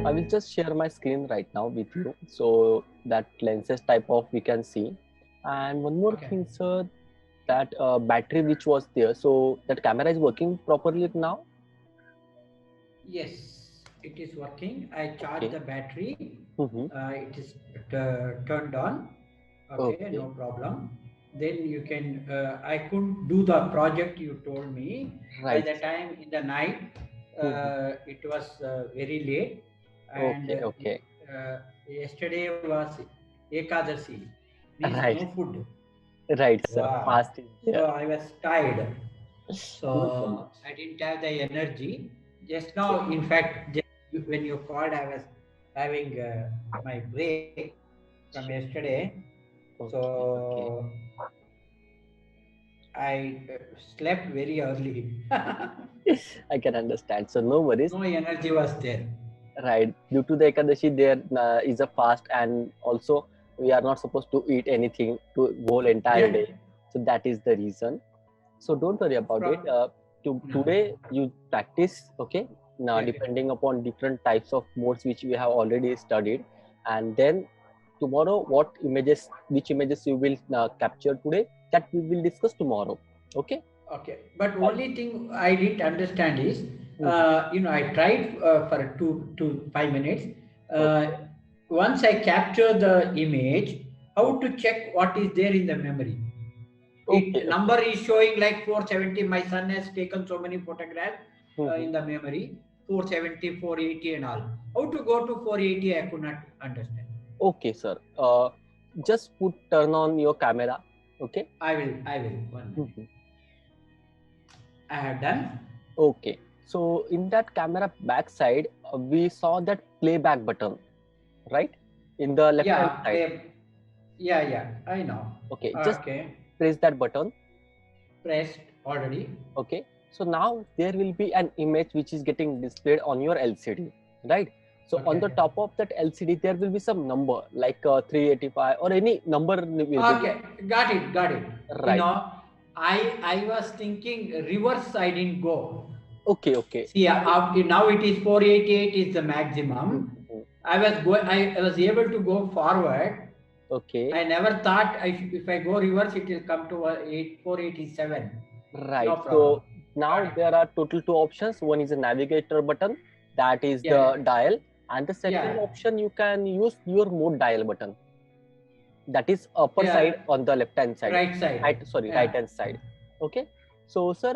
I will just share my screen right now with you, so that lenses type of we can see. And one more Okay. thing, sir, that battery which was there, so that camera is working properly now. Yes, it is working. I charged Okay. the battery. Mm-hmm. It is turned on. Okay, no Okay. problem. Then you can. I couldn't do the project you told me. By Right. the time in the night, Mm-hmm. it was very late, and Okay. Okay. yesterday was Ekadasi, means no Right. food. Right, sir. Wow. Fast is So there. I was tired. No problem. So I didn't have the energy. Just Okay. now, in fact, just when you called, I was having my break from Sure. yesterday. Okay. Okay. So I slept very early. I can understand. So no worries. No energy was there. Right. Due to the Ekadashi, there is a fast, and also we are not supposed to eat anything to whole entire Yeah. day. So that is the reason. So don't worry about it. From no. Today you practice, okay? Now Yeah. depending upon different types of modes which we have already studied, and then tomorrow which images you will capture today, that we will discuss tomorrow. Okay? Okay, but Right. only thing I didn't understand is, Mhm. I tried for 2 to 5 minutes. Uh, Okay. Once I capture the image, how Okay. to check what is there in the memory? Okay. It Okay. number is showing like 470. My son has taken so many photographs Mhm. in the memory, 470, 480 and all. How to go to 480? I could not understand. Okay, sir. Just turn on your camera. Okay. I will. 1 minute. Mhm. I have done. Okay. So in that camera backside, we saw that playback button, right? In the left hand Yeah, side. yeah, I know. Okay. Just Okay. press that button. Pressed already. Okay. So now there will be an image which is getting displayed on your LCD, right? So on the Okay. top of that LCD, there will be some number like 385 or any number will be there. Okay. Got it. You Right. know, I was thinking reverse. I didn't go. Okay. Okay. See, I will. now it is 488 is the maximum. Mhm. I was able to go forward. Okay. I never thought if I go reverse, it will come to 487. Right. No problem. So now Got it. there are total two options. One is a navigator button, that is Yeah. the dial, and the second Yeah. option you can use your mode dial button. That is upper Yeah. side on the left hand side. Right side. Right, sorry, right Yeah. hand side. Okay. So, sir,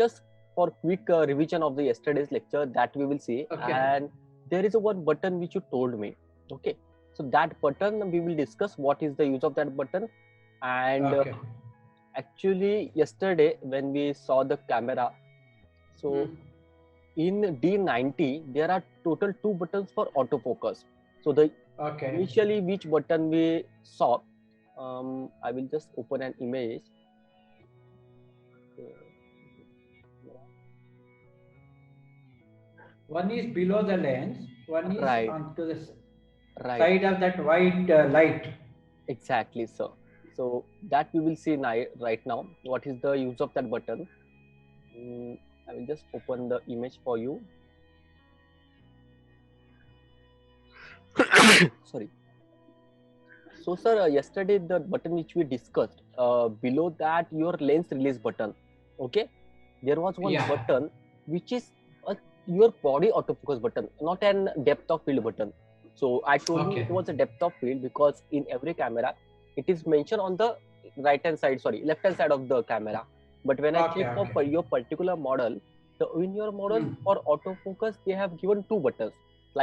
just for quick revision of the yesterday's lecture that we will see, Okay. and there is a one button which you told me. Okay. So that button we will discuss what is the use of that button, and Okay. actually yesterday when we saw the camera, so Hmm. in D90 there are total two buttons for autofocus. So the Okay. initially which button we saw, I will just open an image. One is below the lens, one is Right, on to the right, side of that white light. exactly, sir. So that we will see right now. What is the use of that button? Mm, I will just open the image for you. Sorry. So, sir, yesterday the button which we discussed, below that your lens release button. Okay, there was one Yeah. button which is your body autofocus button, not an depth of field button. So I told you it Okay. was a depth of field because in every camera it is mentioned on the right hand side, sorry, left hand side of the camera. But when I Okay. check for Okay. your particular model, in your model Hmm. for autofocus they have given two buttons,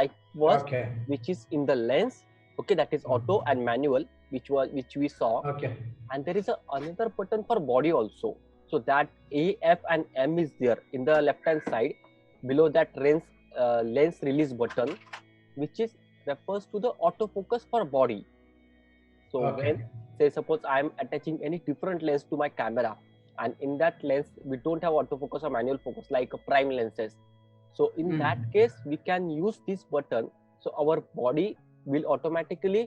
like first Okay. which is in the lens, okay, that is auto and manual, which we saw, Okay. and there is another button for body also. So that A, F, and M is there in the left hand side below that lens release button, which is refers to the autofocus for body. So when, Okay. say, suppose I am attaching any different lens to my camera, and in that lens we don't have autofocus or manual focus like prime lenses. So in that Hmm. case, we can use this button. So our body will automatically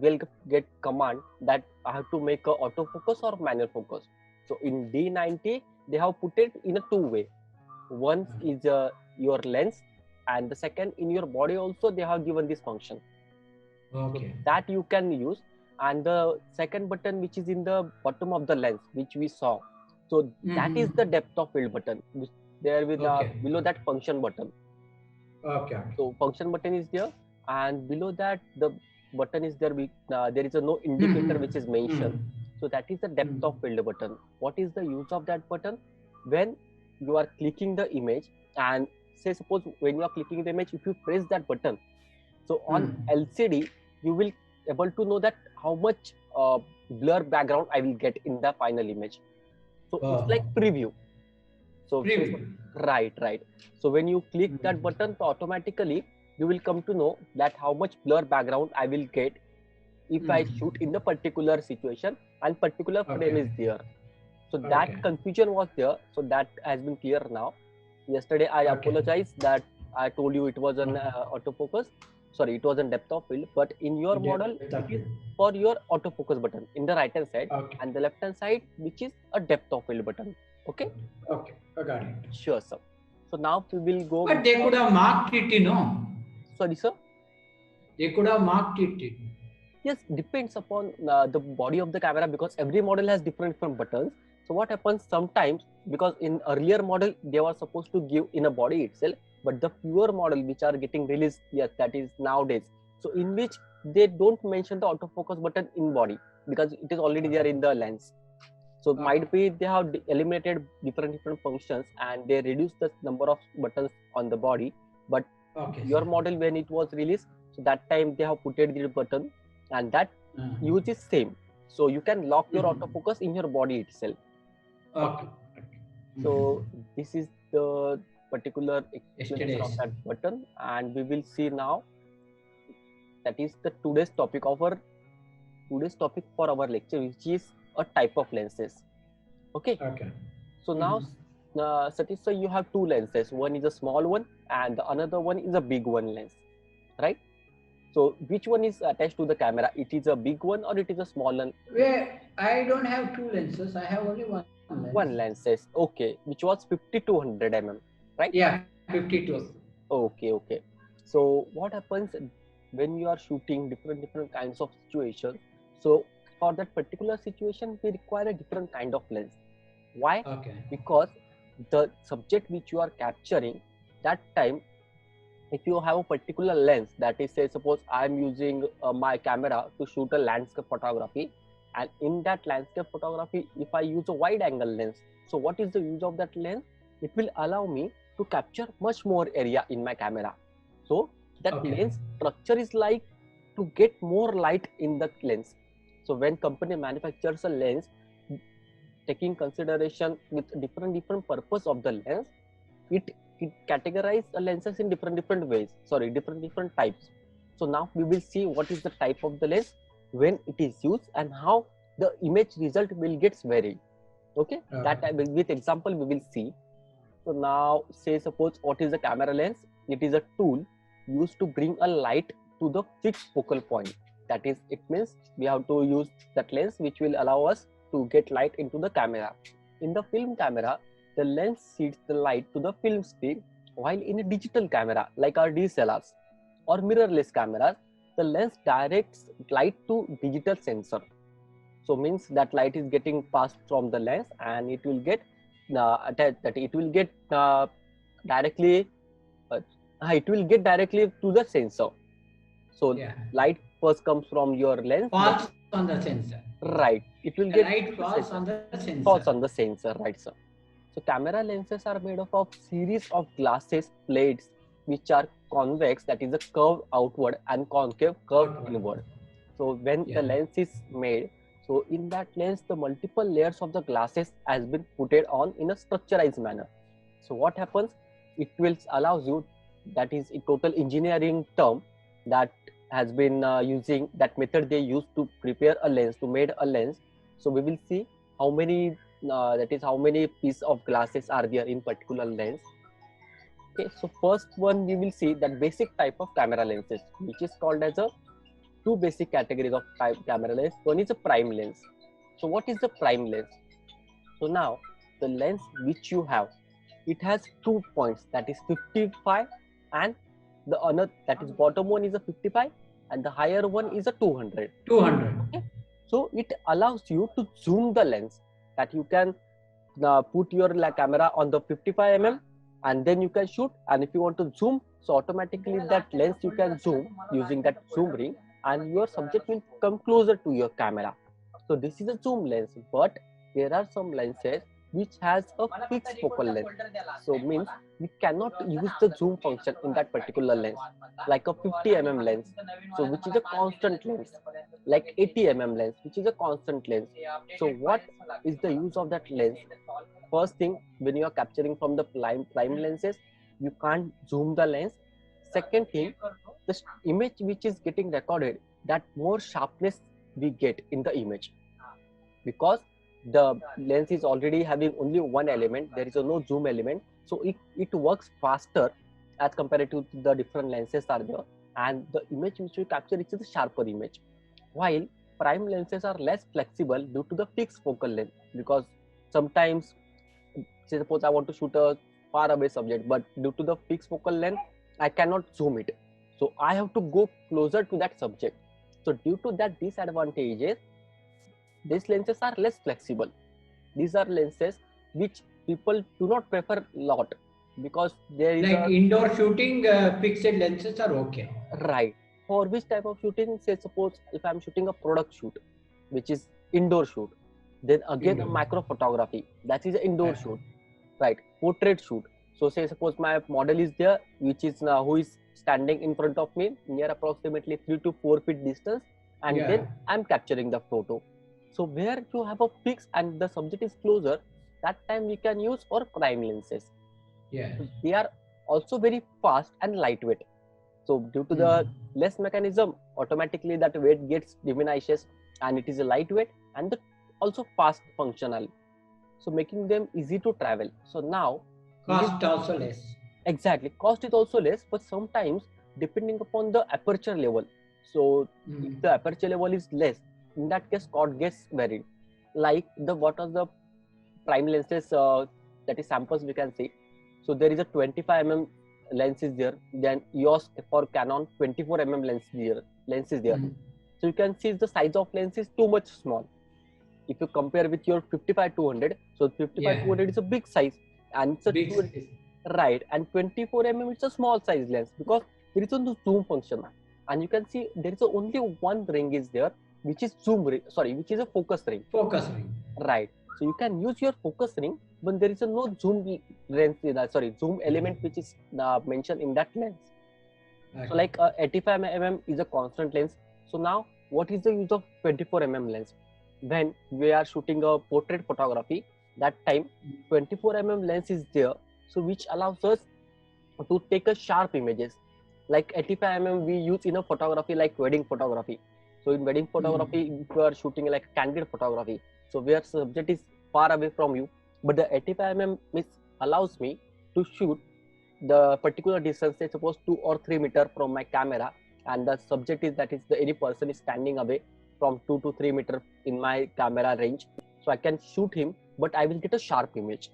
will get command that I have to make a autofocus or manual focus. So in D90, they have put it in a two way. One is your lens, and the second, in your body also they have given this function. Okay. So that you can use. And the second button, which is in the bottom of the lens, which we saw, so that is the depth of field button, which there with Okay. below that function button. Okay. So function button is there, and below that the button is there. There is a no indicator which is mentioned. So that is the depth of field button. What is the use of that button? When you are clicking the image, and say suppose when you are clicking the image, if you press that button, so on LCD you will able to know that how much blur background I will get in the final image. So it's like preview. So right. So when you click that button, so automatically you will come to know that how much blur background I will get if I shoot in the particular situation and particular frame is there. So that confusion was there. So that has been clear now. Yesterday I apologize that I told you it was an autofocus. Sorry, it was a depth of field, but in your model it is for your autofocus button in the right hand side, and the left hand side which is a depth of field button. Okay, I got it. Sure, sir. So now we will go. But they could have marked it, you know. Sorry, sir. They could have marked it. Yes, depends upon the body of the camera, because every model has different buttons. So what happens sometimes, because in earlier model they were supposed to give in a body itself, but the fewer model which are getting released, yes, that is nowadays. So in which they don't mention the autofocus button in body because it is already there in the lens. So might be they have eliminated different functions and they reduce the number of buttons on the body. But your model when it was released, so that time they have put the button, and that use is same. So you can lock your autofocus in your body itself. So this is the particular explanation of that button, and we will see now. That is the today's topic for our lecture, which is a type of lenses. Okay. So now, Satish sir, you have two lenses. One is a small one, and the another one is a big one lens, right? So which one is attached to the camera? It is a big one or it is a small one? Well, I don't have two lenses. I have only one lens. One lenses. Okay. Which was 5200 mm, right? Yeah, 52. Okay. So what happens when you are shooting different kinds of situations? So for that particular situation, we require a different kind of lens. Why? Because the subject which you are capturing, that time, if you have a particular lens, that is, say, suppose I am using my camera to shoot a landscape photography, and in that landscape photography, if I use a wide angle lens, so what is the use of that lens? It will allow me to capture much more area in my camera. So that lens structure is like to get more light in the lens. So when company manufactures a lens, taking consideration with different purpose of the lens, it categorize lenses in different ways. Sorry, different types. So now we will see what is the type of the lens, when it is used, and how the image result will get varied. Okay, that with example we will see. So now, say suppose what is the camera lens? It is a tool used to bring a light to the fixed focal point. That is, it means we have to use that lens which will allow us to get light into the camera. In the film camera, the lens shoots the light to the film strip, while in a digital camera like our DSLRs or mirrorless cameras, the lens directs light to digital sensor. So means that light is getting passed from the lens and it will get directly to the sensor. So light first comes from your lens. Falls on the sensor. Right. It will the light falls on the sensor. Falls on the sensor, right, sir. So camera lenses are made up of series of glasses plates which are convex, that is a curve outward, and concave, curve inward. So when the lens is made, so in that lens the multiple layers of the glasses has been put on in a structurized manner. So what happens? It will allows you, that is a total engineering term that has been using that method they use to prepare a lens, to made a lens. So we will see how many how many pieces of glasses are there in particular lens. Okay, so first one we will see that basic type of camera lenses, which is called as a two basic categories of type camera lens. One is a prime lens. So what is the prime lens? So now the lens which you have, it has 2 points, that is 55 and the another, that is bottom one, is a 55 and the higher one is a 200. 200. Okay, so it allows you to zoom the lens, that you can put your camera on the 55 mm and then you can shoot, and if you want to zoom, so automatically that lens you can zoom using that zoom ring and your subject will come closer to your camera. So this is a zoom lens, but there are some lenses which has a fixed focal length. So means we cannot use the zoom function in that particular lens, like a 50 mm lens, so which is a constant lens, like 80 mm lens, which is a constant lens. So what is the use of that lens? First thing, when you are capturing from the prime lenses, you can't zoom the lens. Second thing, the image which is getting recorded, that more sharpness we get in the image, because the lens is already having only one element, there is no zoom element, so it works faster as compared to the different lenses are there, and the image which we capture is a sharper image. While prime lenses are less flexible due to the fixed focal length, because sometimes, say suppose I want to shoot a far away subject, but due to the fixed focal length I cannot zoom it, so I have to go closer to that subject. So due to that disadvantages, these lenses are less flexible. These are lenses which people do not prefer a lot, because there is like indoor shooting, fixed lenses are okay. Right. For which type of shooting? Say suppose if I'm shooting a product shoot, which is indoor shoot, then again Indoor. micro photography, that is an indoor shoot, right? Portrait shoot. So say suppose my model is there, which is who is standing in front of me near approximately 3 to 4 feet distance, and then I'm capturing the photo. So where you have a fix and the subject is closer, that time we can use our prime lenses. Yeah. They are also very fast and lightweight. So due to the less mechanism, automatically that weight gets diminishes, and it is a lightweight and also fast functional. So making them easy to travel. So now cost also less. Exactly, cost is also less, but sometimes depending upon the aperture level. So if the aperture level is less, in that case cost gets varied. Like what are the prime lenses, that is samples we can see. So there is a 25 mm lens is there, then EOS for Canon 24 mm lens is there. So you can see the size of lens is too much small. If you compare with your 55-200, so 55-200 is a big size, and it's a right, and 24 mm it's a small size lens, because there is no zoom function, and you can see there is only one ring is there, which is which is a focus ring. Right. So you can use your focus ring, but there is no zoom lens, zoom element which is mentioned in that lens. So like 85 mm is a constant lens. So now what is the use of 24 mm lens? When we are shooting a portrait photography, that time 24 mm lens is there, so which allows us to take a sharp images. Like 85 mm we use in a photography like wedding photography. So in wedding photography, if you are shooting like candid photography, so where subject is far away from you, but the 85 mm allows me to shoot the particular distance, say suppose 2 or 3 meter from my camera, and the subject is the any person is standing away from 2 to 3 meter in my camera range. So I can shoot him, but I will get a sharp image.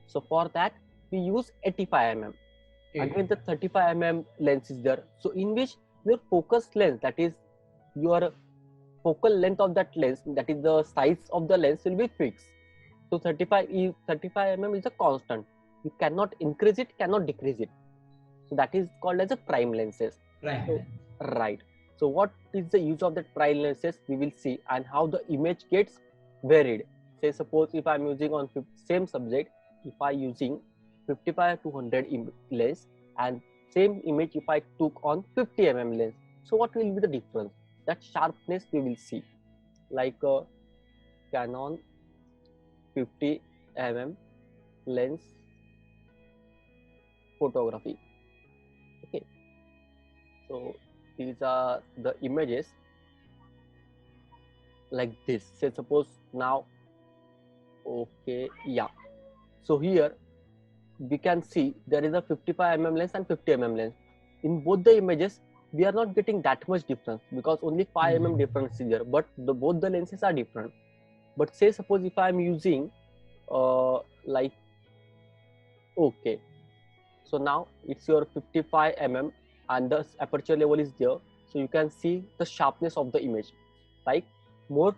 So for that we use 85 mm. Again the 35 mm lens is there. So in which your focus length, that is your focal length of that lens, that is the size of the lens, will be fixed. So 35 mm is a constant. You cannot increase it, cannot decrease it. So that is called as a prime lenses. Right. So what is the use of that prime lenses, we will see, and how the image gets varied. Say suppose if I am using on same subject, if I using 55-100 lens, and same image if I took on 50 mm lens, so what will be the difference? That sharpness we will see, like Canon 50 mm lens photography. Okay, so these are the images like this. Say suppose now, okay, yeah. So here we can see there is a 55 mm lens and 50 mm lens. In both the images, we are not getting that much difference, because only 5 mm difference is there, but both the lenses are different. But say suppose if I am using like, okay, So now it's your 55 mm and the aperture level is there. So you can see the sharpness of the image. Like more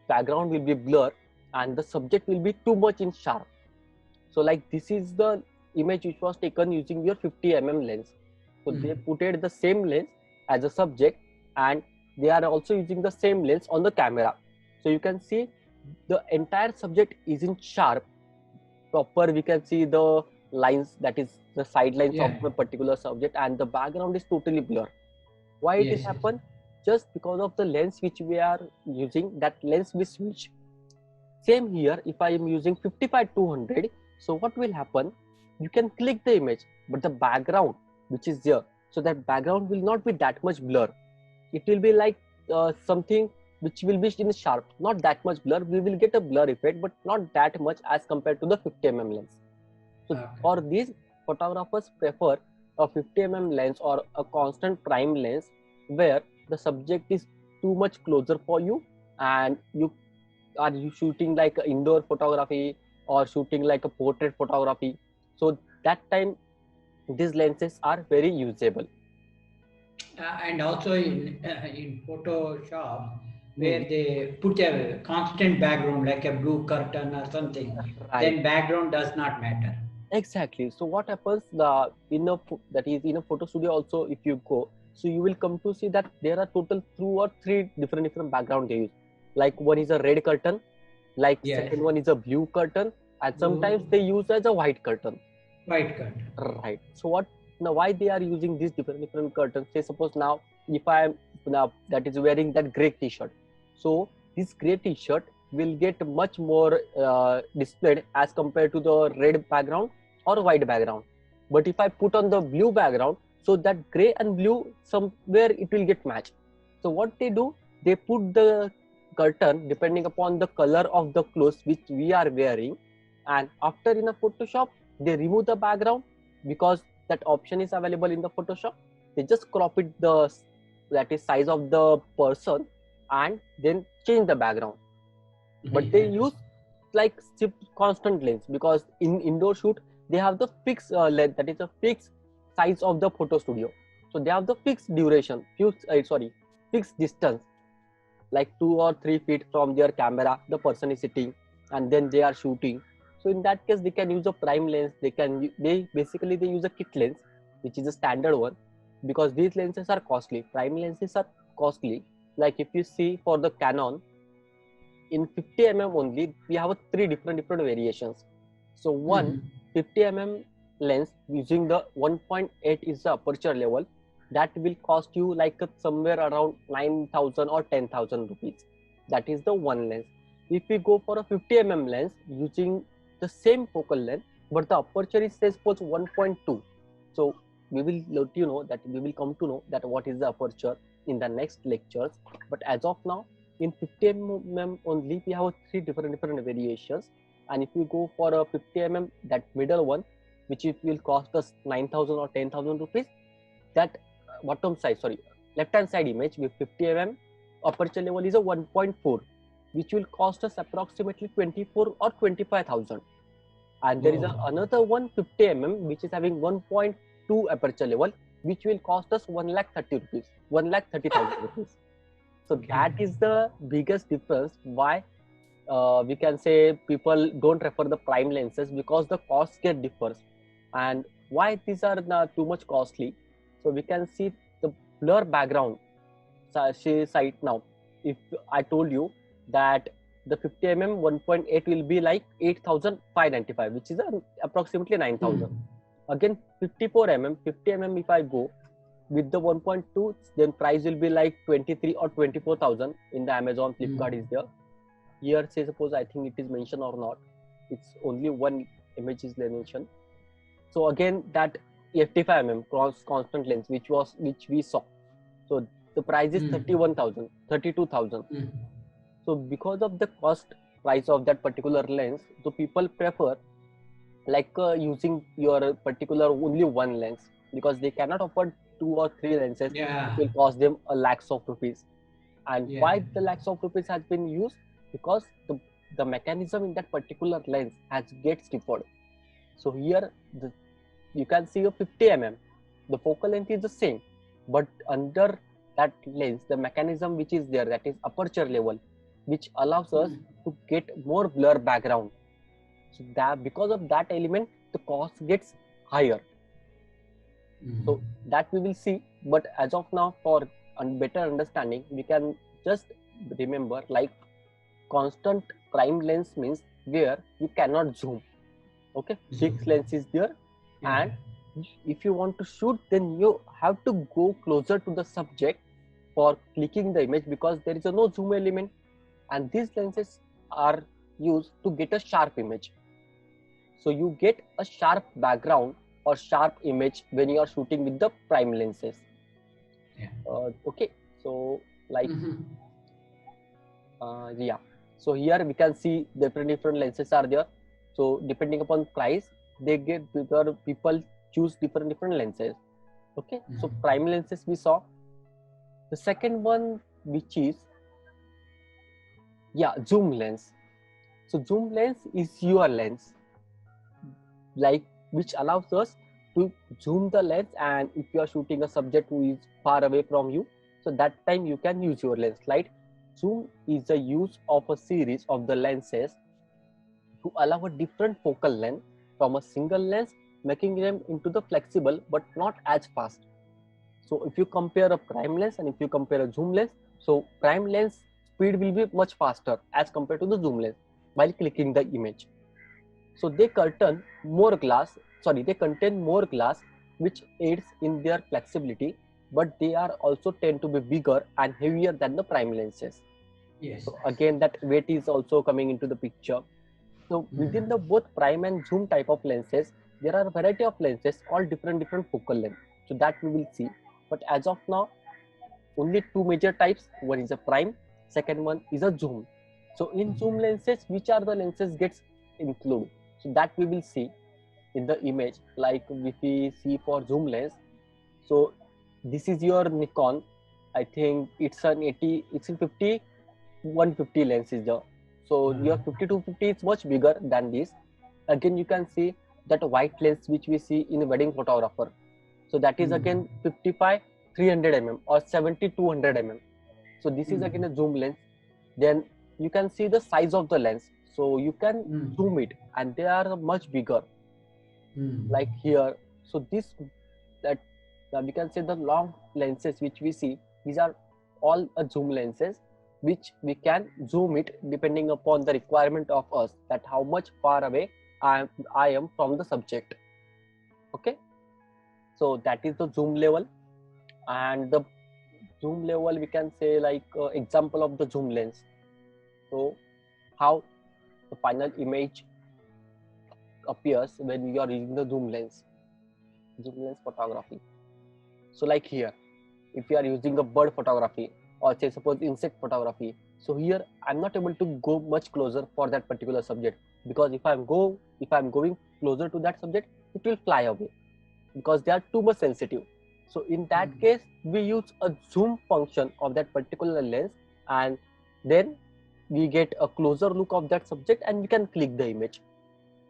background will be blur and the subject will be too much in sharp. So like this is the image which was taken using your 50 lens. So they put it the same lens as a subject and they are also using the same lens on the camera. So you can see the entire subject is in sharp. Proper we can see the lines, that is the side lines of the particular subject, and the background is totally blur. Why it is happen? Just because of the lens which we are using, that lens we switch. Same here, if I am using 55-200, so what will happen? You can click the image, but the background which is there, so that background will not be that much blur. It will be like something which will be in sharp, not that much blur. We will get a blur effect, but not that much as compared to the 50 lens. So for these, photographers prefer a 50 lens or a constant prime lens where the subject is too much closer for you, and you shooting like indoor photography or shooting like a portrait photography. So that time these lenses are very usable. And also in Photoshop, where they put a constant background like a blue curtain or something, Right. then background does not matter. Exactly. So what happens, that is in a photo studio also, if you go, so you will come to see that there are total 2 or 3 different background they use. Like one is a red curtain, like second one is a blue curtain, and sometimes they use as a white curtain. White curtain. Right. So what now? Why they are using these different curtains? Say suppose now if I am now that is wearing that gray T-shirt, so this gray T-shirt will get much more displayed as compared to the red background or white background. But if I put on the blue background, so that gray and blue somewhere it will get matched. So what they do, they put the curtain depending upon the color of the clothes which we are wearing, and after in a Photoshop they remove the background because that option is available in the Photoshop. They just crop it the that is size of the person and then change the background. But they use like constant lens, because in indoor shoot they have the fixed length, that is a fixed size of the photo studio. So they have the fixed duration, fixed distance, like 2 or 3 feet from their camera the person is sitting, and then they are shooting. So in that case they can use a prime lens. They basically use a kit lens, which is a standard one, because these lenses are costly. Prime lenses are costly. Like if you see for the Canon, in 50 only we have 3 different variations. So one 50 lens using the 1.8 is the aperture level, that will cost you like somewhere around 9,000 or 10,000 rupees. That is the one lens. If we go for a 50 lens using the same focal length, but the aperture is say suppose 1.2. So we will let you know that we will come to know that what is the aperture in the next lectures. But as of now, in 50 only we have 3 different variations. And if you go for a 50 that middle one, which it will cost us 9,000 or 10,000 rupees, that bottom side, left hand side image with 50 aperture level is a 1.4, which will cost us approximately 24 or 25,000. And there is another 150 which is having 1.2 aperture level, which will cost us 1,30,000 rupees, 1,30,000 rupees. So that is the biggest difference why we can say people don't prefer the prime lenses, because the cost get differs. And why these are too much costly? So we can see the blur background site now. If I told you that the 50 1.8 will be like 8,595, which is approximately 9,000. Again 54 50 if I go with the 1.2, then price will be like 23 or 24,000 in the Amazon, Flipkart is there. Here say suppose I think it is mentioned or not, it's only one image is mentioned. So again that 55 constant lens which we saw, so the price is 31,000, 32,000. So because of the cost price of that particular lens, so people prefer like using your particular only one lens, because they cannot afford 2 or 3 lenses. It will cost them a lakhs of rupees. And why the lakhs of rupees has been used? Because the mechanism in that particular lens has gets deferred. So here you can see a 50 mm. The focal length is the same, but under that lens, the mechanism which is there, that is aperture level, which allows us to get more blur background. So that because of that element, the cost gets higher. So that we will see. But as of now, for better understanding, we can just remember like constant prime lens means where you cannot zoom. Okay, fixed lens is there, and if you want to shoot, then you have to go closer to the subject for clicking the image because there is a no zoom element, and these lenses are used to get a sharp image. So you get a sharp background or sharp image when you are shooting with the prime lenses. Okay, so like yeah, so here we can see different lenses are there. So depending upon price, they get bigger, people choose different lenses. Okay, so prime lenses we saw. The second one, which is zoom lens. So zoom lens is your lens, like which allows us to zoom the lens, and if you are shooting a subject who is far away from you, so that time you can use your lens. Like zoom is the use of a series of the lenses to allow a different focal length from a single lens, making them into the flexible but not as fast. So if you compare a prime lens and if you compare a zoom lens, so prime lens speed will be much faster as compared to the zoom lens while clicking the image. So they contain more glass, which aids in their flexibility, but they are also tend to be bigger and heavier than the prime lenses. So again, that weight is also coming into the picture. So within the both prime and zoom type of lenses, there are a variety of lenses called different focal length. So that we will see. But as of now, only two major types. One is a prime, second one is a zoom. So in zoom lenses, which are the lenses gets included? So that we will see in the image. Like if we see for zoom lens, so this is your Nikon. I think it's an 50 150 lens is there. So your 50-50 is much bigger than this. Again, you can see that white lens which we see in a wedding photographer. So that is again 55 300 mm or 70 200 mm. So this is again a zoom lens. Then you can see the size of the lens. So you can zoom it, and they are much bigger. Like here. So this that we can say the long lenses which we see, these are all a zoom lenses, which we can zoom it depending upon the requirement of us, that how much far away I am from the subject. Okay, so that is the zoom level. And the zoom level, we can say like example of the zoom lens. So how the final image appears when you are using the zoom lens photography. So like here, if you are using a bird photography or say suppose insect photography, so here I'm not able to go much closer for that particular subject, because if I'm going closer to that subject, it will fly away because they are too much sensitive. So in that case, we use a zoom function of that particular lens, and then we get a closer look of that subject and we can click the image.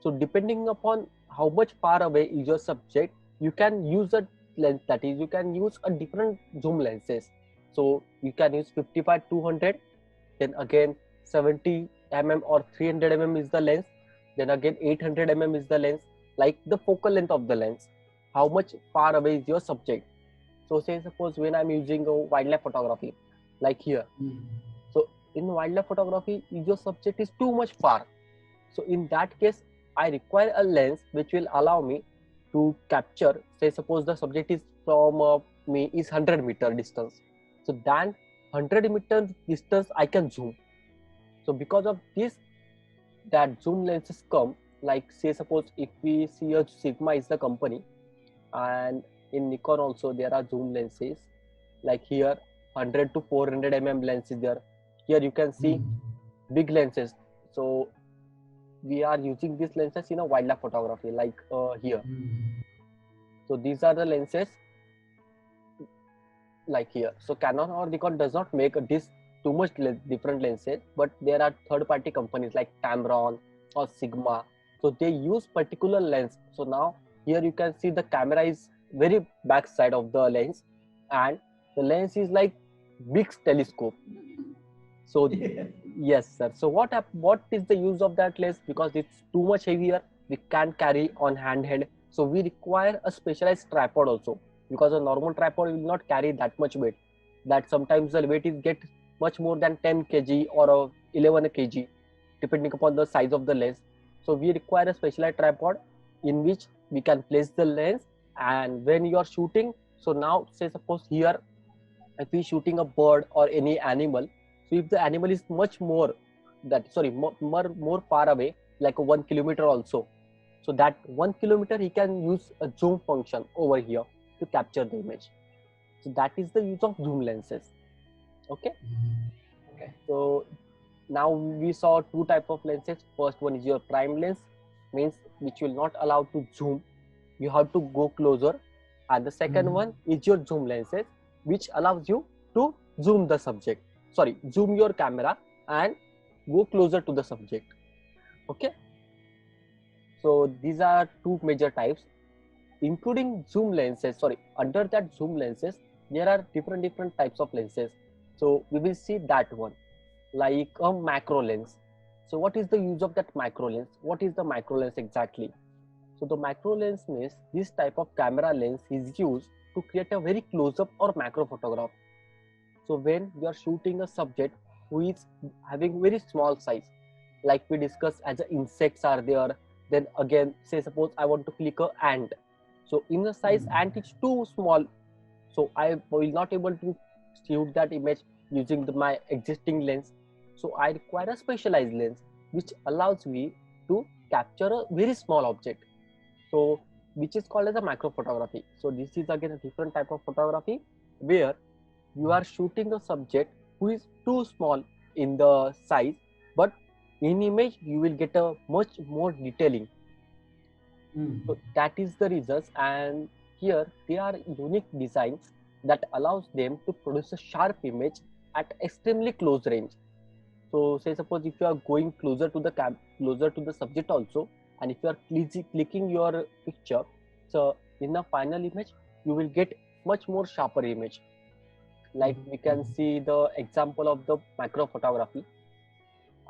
So depending upon how much far away is your subject, you can use a lens, that is you can use a different zoom lenses. So you can use 55 200, then again 70 mm or 300 mm is the lens, then again 800 mm is the lens, like the focal length of the lens, how much far away is your subject. So say suppose when I'm using a wildlife photography, like here. So in wildlife photography, if your subject is too much far, so in that case I require a lens which will allow me to capture, say suppose the subject is from me is 100-meter distance, so then 100-meter distance I can zoom. So because of this, that zoom lenses come, like say suppose if we see a Sigma is the company, and in Nikon also there are zoom lenses, like here 100 to 400 mm lens is there. Here you can see big lenses. So we are using these lenses in a wildlife photography, like here. So these are the lenses like here. So Canon or Nikon does not make this too much different lenses, but there are third-party companies like Tamron or Sigma. So they use particular lens. So now here you can see the camera is very back side of the lens, and the lens is like big telescope. So yes sir, so what is the use of that lens? Because it's too much heavier, we can't carry on handheld, so we require a specialized tripod also, because a normal tripod will not carry that much weight. That sometimes the weight is get much more than 10 kg or 11 kg depending upon the size of the lens. So we require a specialized tripod in which we can place the lens. And when you are shooting, so now say suppose here if we shooting a bird or any animal, so if the animal is much more more far away, like 1 kilometer also, so that 1 kilometer he can use a zoom function over here to capture the image. So that is the use of zoom lenses. Okay. Okay. So now we saw two type of lenses. First one is your prime lens, means which will not allow to zoom, you have to go closer. And the second one is your zoom lenses, which allows you to zoom the subject, zoom your camera and go closer to the subject. Okay. So these are two major types, including zoom lenses. Under that zoom lenses, there are different types of lenses. So we will see that one, like a macro lens. So what is the use of that macro lens? What is the macro lens exactly? So the macro lens means this type of camera lens is used to create a very close-up or macro photograph. So when you are shooting a subject who is having very small size, like we discussed, as the insects are there, then again say suppose I want to click a ant. So in the size ant is too small, so I will not able to shoot that image using my existing lens. So I require a specialized lens which allows me to capture a very small object, so which is called as a macro photography. So this is again a different type of photography where you are shooting a subject who is too small in the size, but in image you will get a much more detailing. So that is the reasons, and here there are unique designs that allows them to produce a sharp image at extremely close range. So say suppose if you are going closer to the subject also, and if you are clicking your picture, so in the final image you will get much more sharper image. Like we can see the example of the macro photography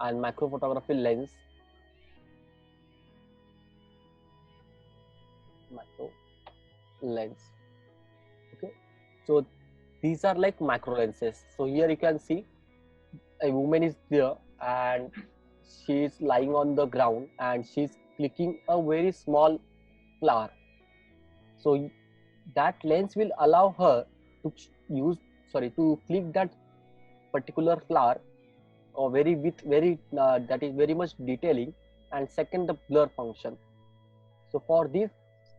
and macro photography lens. Macro lens. Okay, so these are like macro lenses. So here you can see a woman is there and she is lying on the ground and she's clicking a very small flower. So that lens will allow her to to click that particular flower or that is very much detailing, and second, the blur function. So for this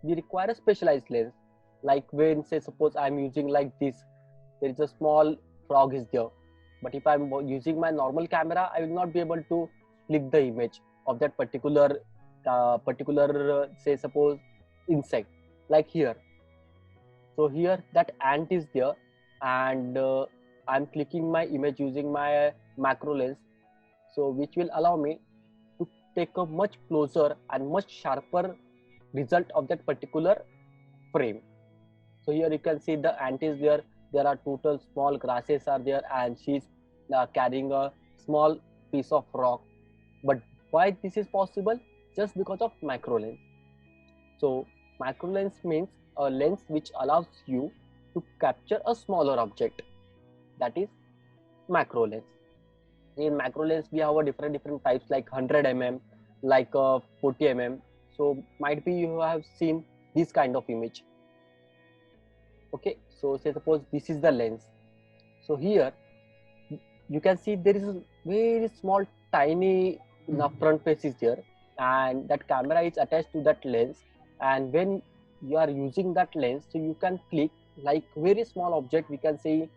we require a specialized lens. Like when say suppose I'm using like this, there is a small frog is there, but if I'm using my normal camera, I will not be able to click the image of that particular say suppose insect, like here. So here that ant is there and I'm clicking my image using my macro lens, so which will allow me to take a much closer and much sharper result of that particular frame. So here you can see the ant is there, there are total small grasses are there, and she's carrying a small piece of rock. But why this is possible? Just because of macro lens. So macro lens means a lens which allows you to capture a smaller object, that is macro lens. In macro lens we have a different types, like 100 mm, like 40 mm. So might be you have seen this kind of image. Okay, so say suppose this is the lens. So here you can see there is a very small tiny front face is there, and that camera is attached to that lens, and when you are using that lens, so you can click like very small object, we can say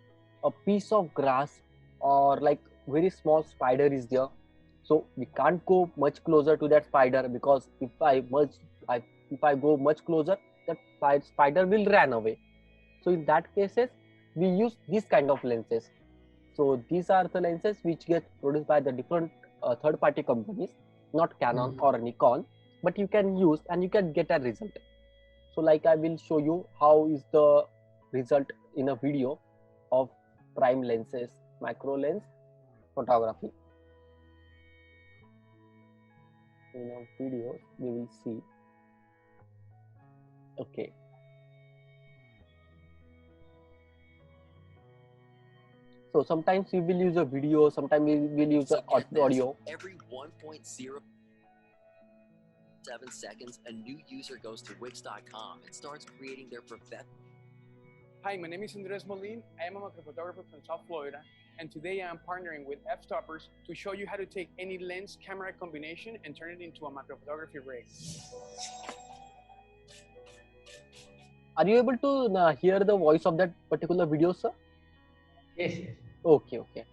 a piece of grass or like very small spider is there. So we can't go much closer to that spider, because if I go much closer, that spider will run away. So in that cases we use this kind of lenses. So these are the lenses which get produced by the different third-party companies, not Canon or Nikon, but you can use and you can get a result. So like I will show you how is the result in a video of prime lenses, macro lens photography. In a video we will see. Okay. So sometimes we will use a video, sometimes we will use the audio. Every 1.07 seconds, a new user goes to Wix.com and starts creating their professional. Hi, my name is Andres Molin. I am a macro photographer from South Florida, and today I am partnering with F-Stoppers to show you how to take any lens camera combination and turn it into a macro photography rig. Are you able to hear the voice of that particular video, sir? Yes, yes. Okay, okay.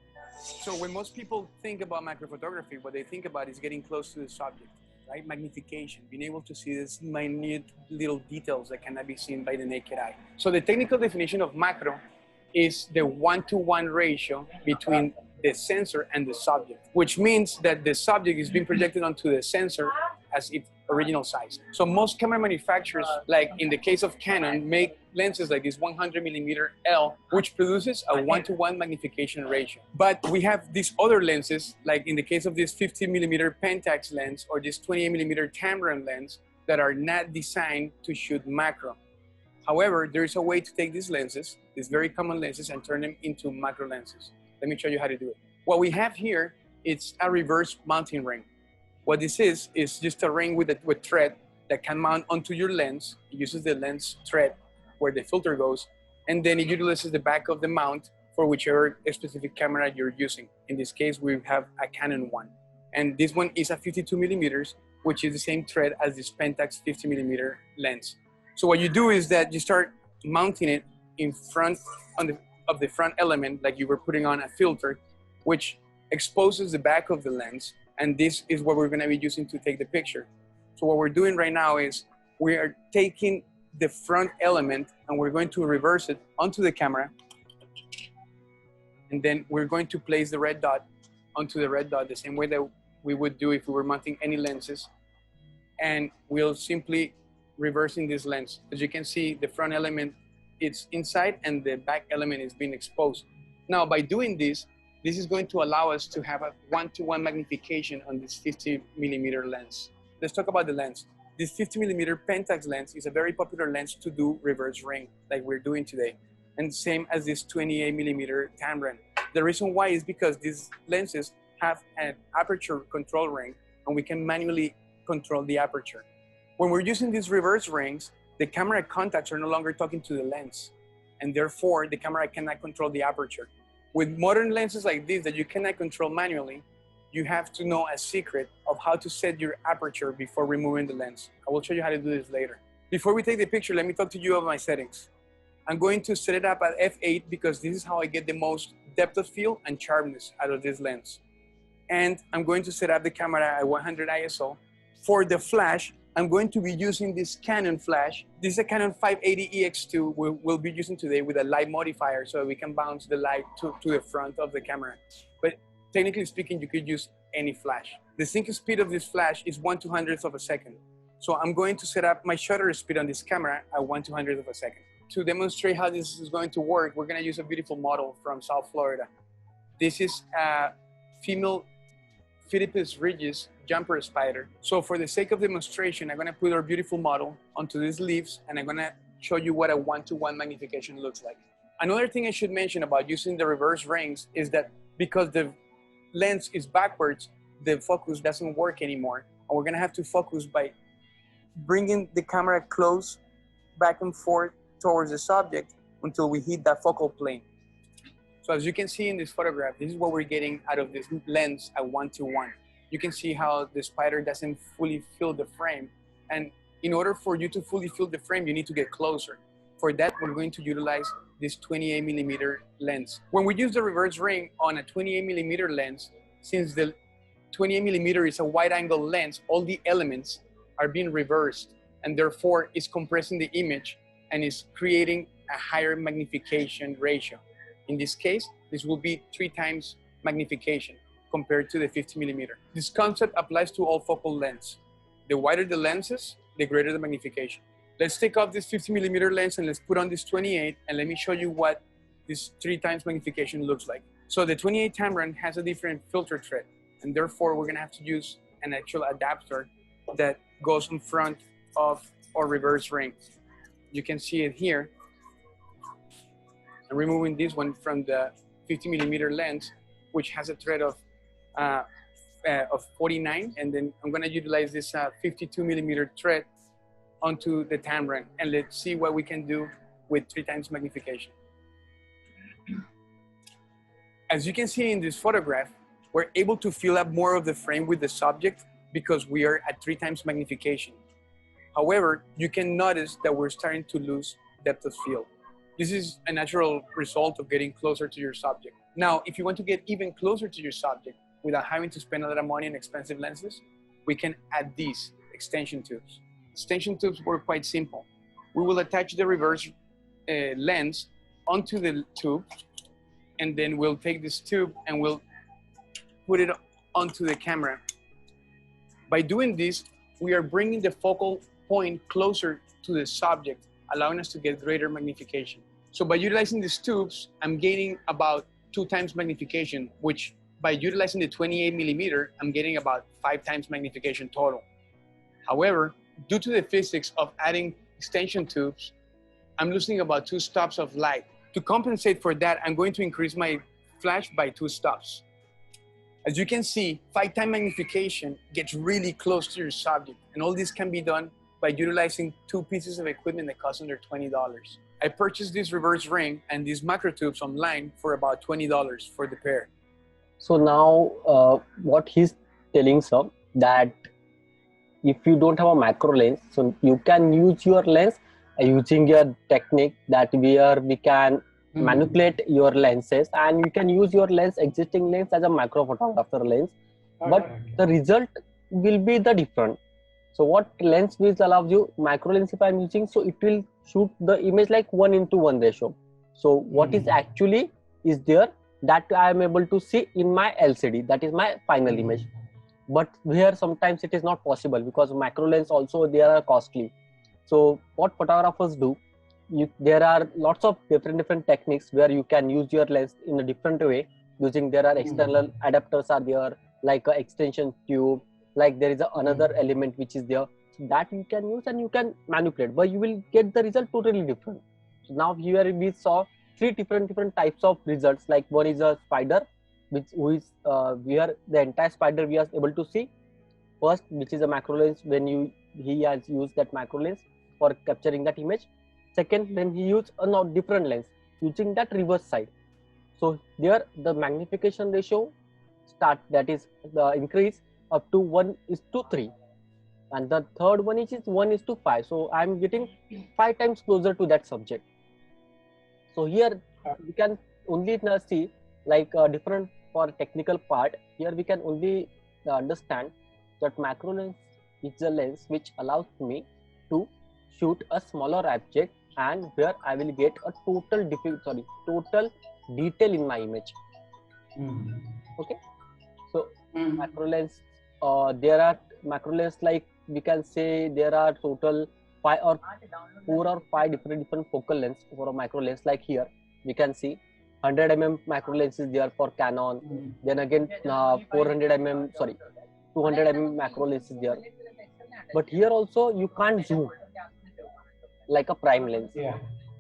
So when most people think about macro photography, what they think about is getting close to the subject, right? Magnification, being able to see these minute little details that cannot be seen by the naked eye. So the technical definition of macro is the 1-to-1 ratio between the sensor and the subject, which means that the subject is being projected onto the sensor as its original size. So most camera manufacturers, like in the case of Canon, make lenses like this 100mm L, which produces a 1-to-1 magnification ratio. But we have these other lenses, like in the case of this 50mm Pentax lens or this 28mm Tamron lens, that are not designed to shoot macro. However, there is a way to take these lenses, these very common lenses, and turn them into macro lenses. Let me show you how to do it. What we have here, it's a reverse mounting ring. What this is just a ring with thread that can mount onto your lens. It uses the lens thread where the filter goes, and then it utilizes the back of the mount for whichever specific camera you're using. In this case, we have a Canon one. And this one is a 52mm, which is the same thread as this Pentax 50mm lens. So what you do is that you start mounting it in front of the front element, like you were putting on a filter, which exposes the back of the lens. And this is what we're going to be using to take the picture. So what we're doing right now is we are taking the front element and we're going to reverse it onto the camera. And then we're going to place the red dot onto the red dot the same way that we would do if we were mounting any lenses. And we'll simply reversing this lens. As you can see, the front element, it's inside and the back element is being exposed. Now, by doing this is going to allow us to have a 1-to-1 magnification on this 50mm lens. Let's talk about the lens. This 50mm Pentax lens is a very popular lens to do reverse ring, like we're doing today. And same as this 28mm Tamron. The reason why is because these lenses have an aperture control ring, and we can manually control the aperture. When we're using these reverse rings, the camera contacts are no longer talking to the lens, and therefore the camera cannot control the aperture. With modern lenses like this that you cannot control manually, you have to know a secret of how to set your aperture before removing the lens. I will show you how to do this later. Before we take the picture, let me talk to you about my settings. I'm going to set it up at f8 because this is how I get the most depth of field and sharpness out of this lens. And I'm going to set up the camera at 100 ISO. For the flash, I'm going to be using this Canon flash. This is a Canon 580EX2 we'll be using today with a light modifier so we can bounce the light to the front of the camera. But technically speaking, you could use any flash. The sync speed of this flash is 1/200th of a second. So I'm going to set up my shutter speed on this camera at 1/200th of a second. To demonstrate how this is going to work, we're going to use a beautiful model from South Florida. This is a female Phidippus regis jumper spider. So for the sake of demonstration, I'm going to put our beautiful model onto these leaves, and I'm going to show you what a 1-to-1 magnification looks like. Another thing I should mention about using the reverse rings is that because the lens is backwards, the focus doesn't work anymore. And we're going to have to focus by bringing the camera close back and forth towards the subject until we hit that focal plane. So as you can see in this photograph, this is what we're getting out of this lens at 1-to-1. You can see how the spider doesn't fully fill the frame. And in order for you to fully fill the frame, you need to get closer. For that, we're going to utilize this 28mm lens. When we use the reverse ring on a 28mm lens, since the 28mm is a wide angle lens, all the elements are being reversed, and therefore it's compressing the image and is creating a higher magnification ratio. In this case, this will be 3 times magnification compared to the 50mm. This concept applies to all focal lengths. The wider the lenses, the greater the magnification. Let's take off this 50mm lens and let's put on this 28, and let me show you what this 3 times magnification looks like. So the 28 Tamron has a different filter thread, and therefore we're gonna have to use an actual adapter that goes in front of our reverse ring. You can see it here. I'm removing this one from the 50mm lens, which has a thread of 49, and then I'm gonna utilize this 52mm thread onto the Tamron, and let's see what we can do with 3 times magnification. As you can see in this photograph, we're able to fill up more of the frame with the subject because we are at 3 times magnification. However, you can notice that we're starting to lose depth of field. This is a natural result of getting closer to your subject. Now, if you want to get even closer to your subject without having to spend a lot of money on expensive lenses, we can add these extension tubes. Extension tubes work quite simple. We will attach the reverse lens onto the tube, and then we'll take this tube and we'll put it onto the camera. By doing this, we are bringing the focal point closer to the subject, allowing us to get greater magnification. So by utilizing these tubes, I'm gaining about 2 times magnification, which by utilizing the 28mm, I'm getting about 5 times magnification total. However, due to the physics of adding extension tubes, I'm losing about 2 stops of light. To compensate for that, I'm going to increase my flash by 2 stops. As you can see, 5 times magnification gets really close to your subject, and all this can be done by utilizing 2 pieces of equipment that cost under $20. I purchased this reverse ring and these macro tubes online for about $20 for the pair. So now what he's telling, sir, that if you don't have a macro lens, so you can use your lens using your technique that where we can manipulate your lenses, and you can use your lens, existing lens, as a macro photographer lens, but the result will be the different. So what lens will allow you, macro lens if I'm using, so it will shoot the image like 1:1 ratio. So what is actually is there that I am able to see in my LCD, that is my final image. But here sometimes it is not possible because macro lens also they are costly. So what photographers do, there are lots of different techniques where you can use your lens in a different way. Using there are external adapters are there, like a extension tube, like there is another element which is there that you can use and you can manipulate, but you will get the result totally different. So now here we saw 3 different types of results. Like one is a spider, where the entire spider we are able to see. First, which is a macro lens, when he has used that macro lens for capturing that image. Second, when he used a different lens using that reverse side. So there the magnification ratio that is the increase up to 1:3, and the third one is 1:5. So I'm getting 5 times closer to that subject. So here we can only see like different for technical part. Here we can only understand that macro lens is a lens which allows me to shoot a smaller object, and where I will get a total detail in my image. Okay, so macro lens, there are macro lens, like we can say there are total 4 or 5 different focal lengths for a macro lens. Like here we can see 100mm macro lens is there for Canon. Then again 200mm macro lens is there. But here also you can't zoom like a prime lens.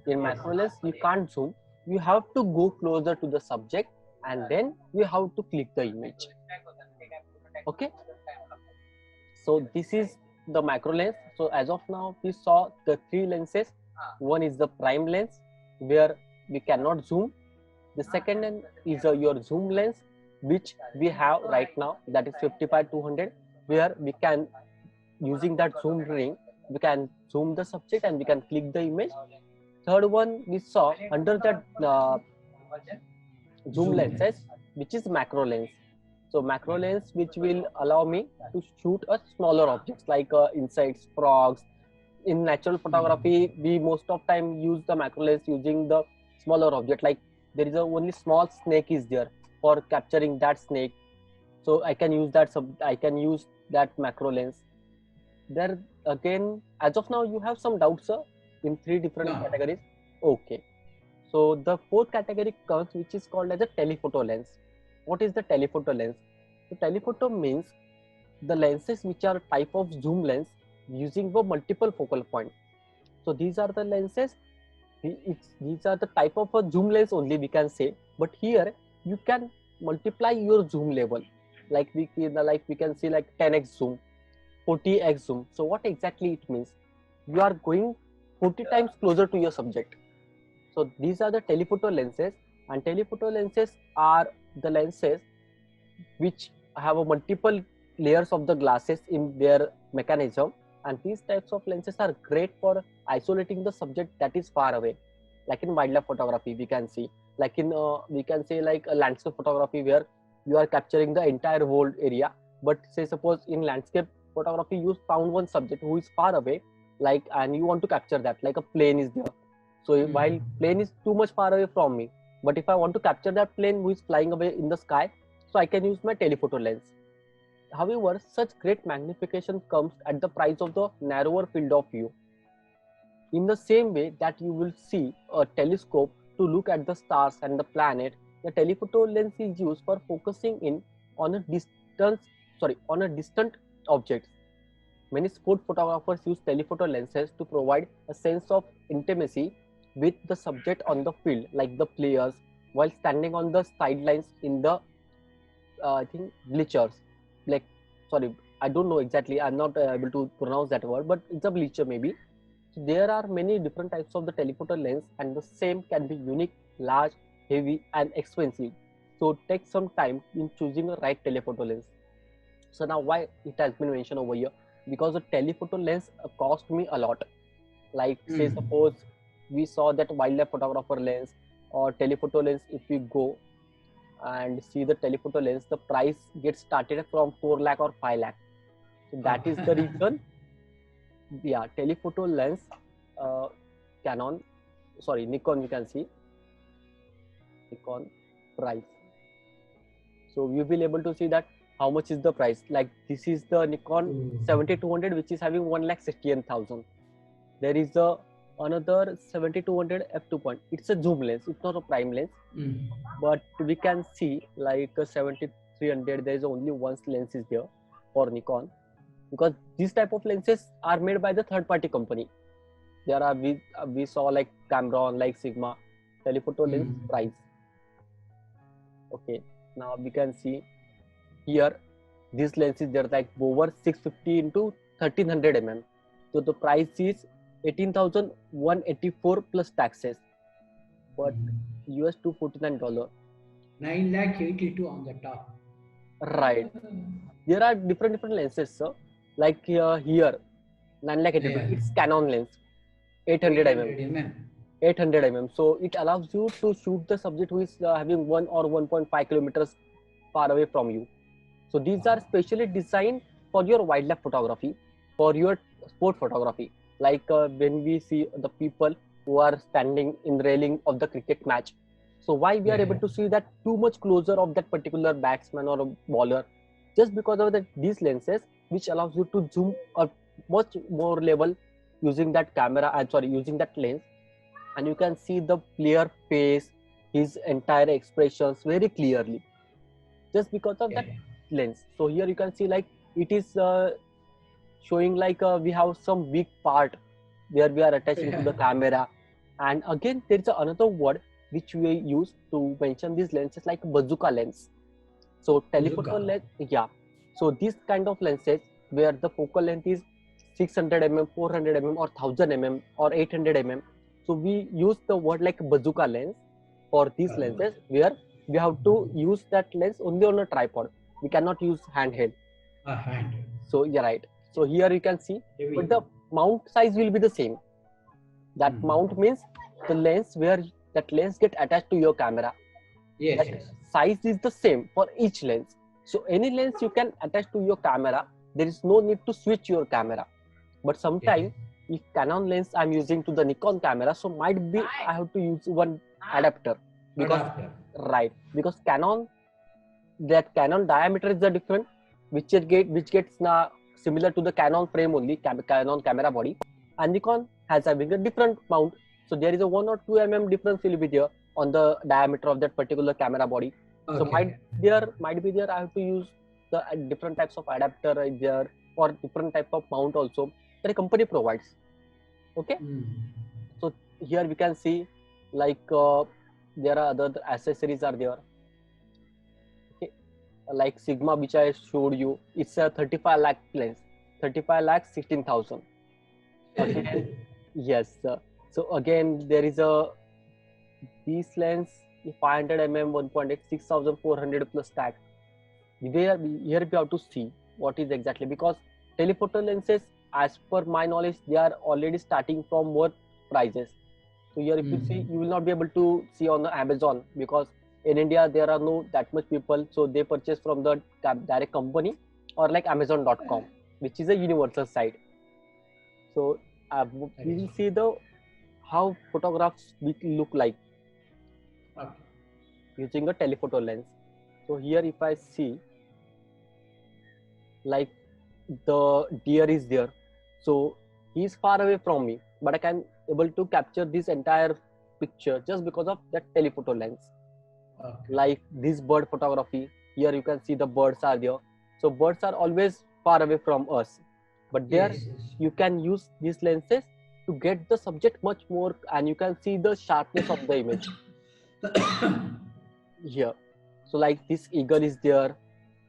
In macro lens you can't zoom. You have to go closer to the subject and then you have to click the image. Okay, so this is the macro lens. So as of now we saw the 3 lenses. One is the prime lens where we cannot zoom. The second one is your zoom lens, which we have right now, that is 55-200, where we can, using that zoom ring, we can zoom the subject and we can click the image. Third one we saw under that zoom lenses, which is macro lens. So macro lens which will allow me to shoot a smaller objects like insects, frogs. In natural photography, we most of time use the macro lens using the smaller object. Like there is only small snake is there for capturing that snake. So I can use that macro lens. there again, as of now, you have some doubts, sir, in three different No. categories. Okay. So the fourth category comes, which is called as a telephoto lens. What is the telephoto lens? So telephoto means the lenses which are type of zoom lens using the multiple focal point. So these are the lenses. These are the type of a zoom lens only, we can say. But here you can multiply your zoom level. Like we can see like 10x zoom, 40x zoom. So what exactly it means? You are going 40 times closer to your subject. So these are the telephoto lenses, and telephoto lenses are the lenses which have a multiple layers of the glasses in their mechanism, and these types of lenses are great for isolating the subject that is far away. Like in wildlife photography, we can see, like in we can say like a landscape photography where you are capturing the entire world area. But say suppose in landscape photography you found one subject who is far away, like, and you want to capture that, like a plane is there. So while plane is too much far away from me, but if I want to capture that plane who is flying away in the sky, so I can use my telephoto lens. However, such great magnification comes at the price of the narrower field of view. In the same way that you will see a telescope to look at the stars and the planet, the telephoto lens is used for focusing in on a distant objects. Many sport photographers use telephoto lenses to provide a sense of intimacy with the subject on the field, like the players, while standing on the sidelines in the I think bleachers. Like, sorry, I don't know exactly. I'm not able to pronounce that word, but it's a bleacher maybe. So there are many different types of the telephoto lens, and the same can be unique, large, heavy, and expensive. So take some time in choosing a right telephoto lens. So now why it has been mentioned over here? Because the telephoto lens cost me a lot. Like say suppose we saw that wildlife photographer lens or telephoto lens, if we go and see the telephoto lens, the price gets started from 4 lakh or 5 lakh. So that is the reason. Yeah, telephoto lens, Canon, sorry, Nikon, you can see Nikon price. So you will able to see that how much is the price. Like this is the Nikon 7200, which is having 1,68,000. There is a another 7200 f2 point. It's a zoom lens. It's not a prime lens, but we can see like a 7300. There is only one lens is there for Nikon, because these type of lenses are made by the third-party company. There are we saw like Cameron, like Sigma, telephoto lens price. Okay, now we can see here these lenses, they're like over 650 into 1300 mm. So the price is 18,184 plus taxes, but US $249. 9,82 on the top. Right. There are different lenses, sir. Like here 9,82. Yeah. It's Canon lens, 800 mm. 800 mm. So it allows you to shoot the subject who is having 1 or 1.5 kilometers far away from you. So these are specially designed for your wildlife photography, for your sport photography. Like when we see the people who are standing in railing of the cricket match. So why we are able to see that too much closer of that particular batsman or a bowler? Just because of these lenses, which allows you to zoom a much more level using that camera, using that lens, and you can see the player face, his entire expressions very clearly, just because of that lens. So here you can see like it is showing like we have some weak part where we are attaching to the camera. And again there is another word which we use to mention these lenses, like bazooka lens. So telephoto lens, yeah. So these kind of lenses where the focal length is 600 mm, 400 mm, or 1000 mm, or 800 mm. So we use the word like bazooka lens for these lenses, where we have to use that lens only on a tripod. We cannot use handheld. So you're right. So here you can see, but the mount size will be the same. That mount means the lens where that lens get attached to your camera. Size is the same for each lens. So any lens you can attach to your camera. There is no need to switch your camera. But sometimes if Canon lens I'm using to the Nikon camera, so might be I have to use one adapter, because Canon diameter is the different, which gets now similar to the Canon frame only, Canon camera body, and Nikon has having a different mount. So there is a 1 or 2 mm difference will be there on the diameter of that particular camera body. So might be there I have to use the different types of adapter right there, or different type of mount also that a company provides. Okay. So here we can see like there are other accessories are there. Okay, like Sigma, which I showed you, it's a 35 lakh lens, 35 lakh 16,000. Okay. Yes. So again there is a this lens 500 mm 1.8 6400 plus tag. Here we have to see what is exactly, because telephoto lenses, as per my knowledge, they are already starting from more prices. So here if you see, you will not be able to see on the Amazon, because in India there are no that much people, so they purchase from the direct company or like Amazon.com, which is a universal site. So we will see the how photographs will look like using a telephoto lens. So here if I see like the deer is there, so he is far away from me, but I can able to capture this entire picture just because of that telephoto lens. Like this bird photography, here you can see the birds are there. So birds are always far away from us, but there you can use these lenses to get the subject much more, and you can see the sharpness of the image here. So like this eagle is there.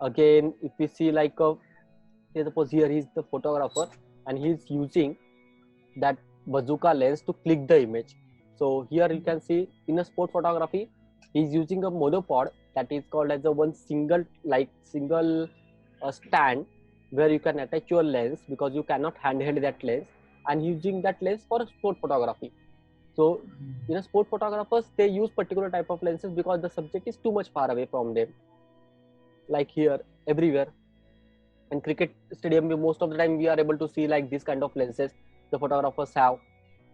Again, if we see like suppose here is the photographer and he is using that bazooka lens to click the image. So here you can see in a sport photography, he is using a monopod that is called as a one single stand where you can attach your lens, because you cannot handheld that lens, and using that lens for sport photography. So in a sport photographers, they use particular type of lenses because the subject is too much far away from them. Like here, everywhere. In cricket stadium, most of the time we are able to see like this kind of lenses the photographers have,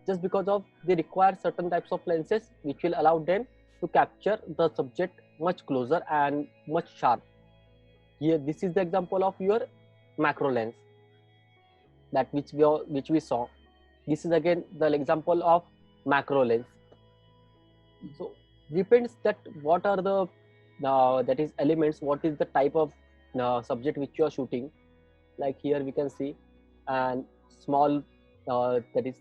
just because of they require certain types of lenses which will allow them to capture the subject much closer and much sharp. Here, this is the example of your macro lens, that which we saw. This is again the example of macro lens. So depends that what are the that is elements, what is the type of subject which you are shooting. Like here we can see and small that is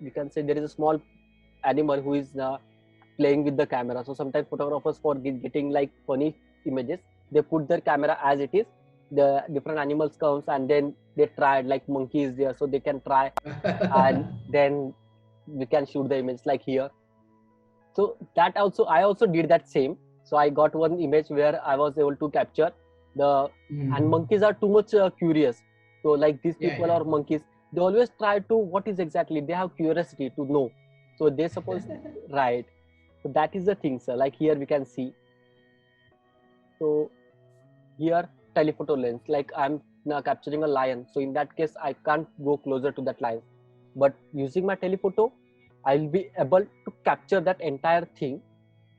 we can say there is a small animal who is playing with the camera. So sometimes photographers, for getting like funny images, they put their camera as it is, the different animals comes and then they try, like monkey is there, so they can try and then we can shoot the image like here. So that also I also did that same. So I got one image where I was able to capture the and monkeys are too much curious. So like these people are monkeys, they always try to what is exactly, they have curiosity to know. So they suppose right. So that is the thing, sir. Like here we can see. So here telephoto lens, like I'm now capturing a lion. So in that case, I can't go closer to that lion. But using my telephoto, I'll be able to capture that entire thing.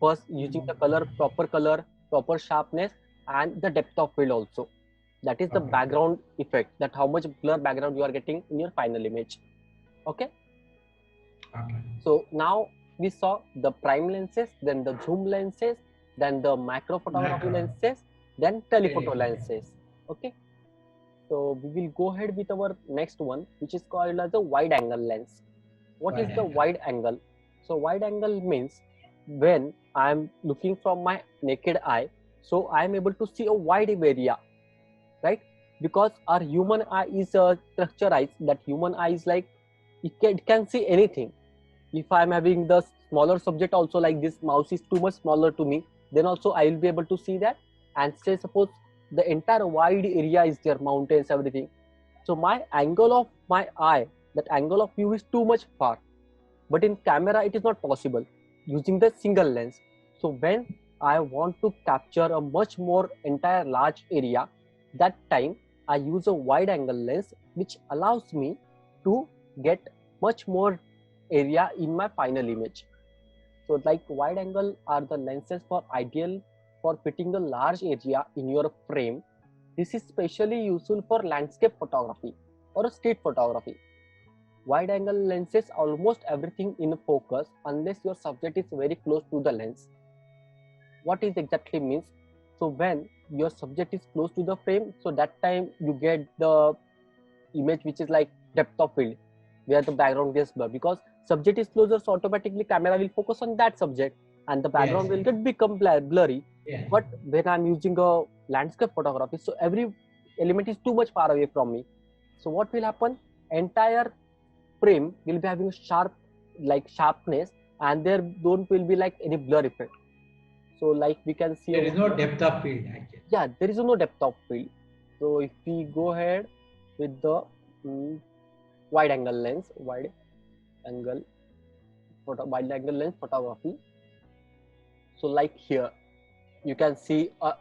First, using the color, proper sharpness, and the depth of field also. That is the background effect, that how much blur background you are getting in your final image. Okay. So now we saw the prime lenses, then the zoom lenses, then the macro photography lenses, then telephoto lenses. Okay. So we will go ahead with our next one, which is called as a wide angle lens. What is the wide angle? So wide angle means when I am looking from my naked eye, so I am able to see a wide area, right? Because our human eye is structurized, that human eye is like it can see anything. If I am having the smaller subject also, like this mouse is too much smaller to me, then also I will be able to see that. And say suppose the entire wide area is there, mountains, everything. So my angle of my eye, that angle of view is too much far. But in camera, it is not possible using the single lens. So when I want to capture a much more entire large area, that time I use a wide angle lens, which allows me to get much more area in my final image. So like wide angle are the lenses for ideal for fitting a large area in your frame. This is specially useful for landscape photography or street photography. Wide angle lenses almost everything in focus unless your subject is very close to the lens. What is exactly means? So when your subject is close to the frame, so that time you get the image which is like depth of field, where the background gets blurred, because subject is closer, so automatically camera will focus on that subject and the background Yes. will get become blurry. Yes. But when I'm using a landscape photography, so every element is too much far away from me. So what will happen? Entire frame will be having sharpness, and there don't will be like any blur effect. So like we can see There over is no here. depth of field actually. Yeah, there is no depth of field. So if we go ahead with the wide angle lens photography, so like here you can see a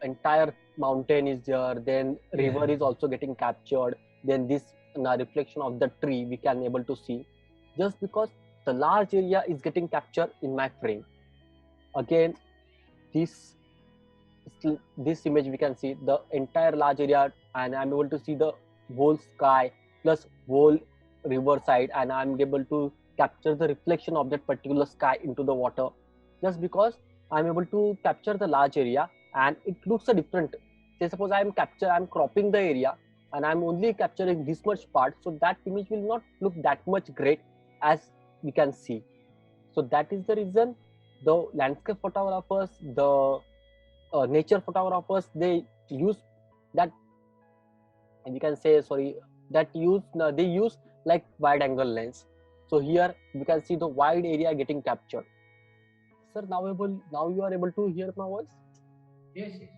entire mountain is there, then river Yeah. is also getting captured, then this reflection of the tree we can able to see, just because the large area is getting captured in my frame. Again, this image we can see the entire large area, and I'm able to see the whole sky plus whole river side, and I'm able to capture the reflection of that particular sky into the water, just because I'm able to capture the large area and it looks a different. Say suppose I'm cropping the area and I'm only capturing this much part, so that image will not look that much great as we can see. So that is the reason the landscape photographers, the nature photographers, they use that, and we can say they use like wide angle lens. So here we can see the wide area getting captured. Sir, now you are able to hear my voice? Yes, yes.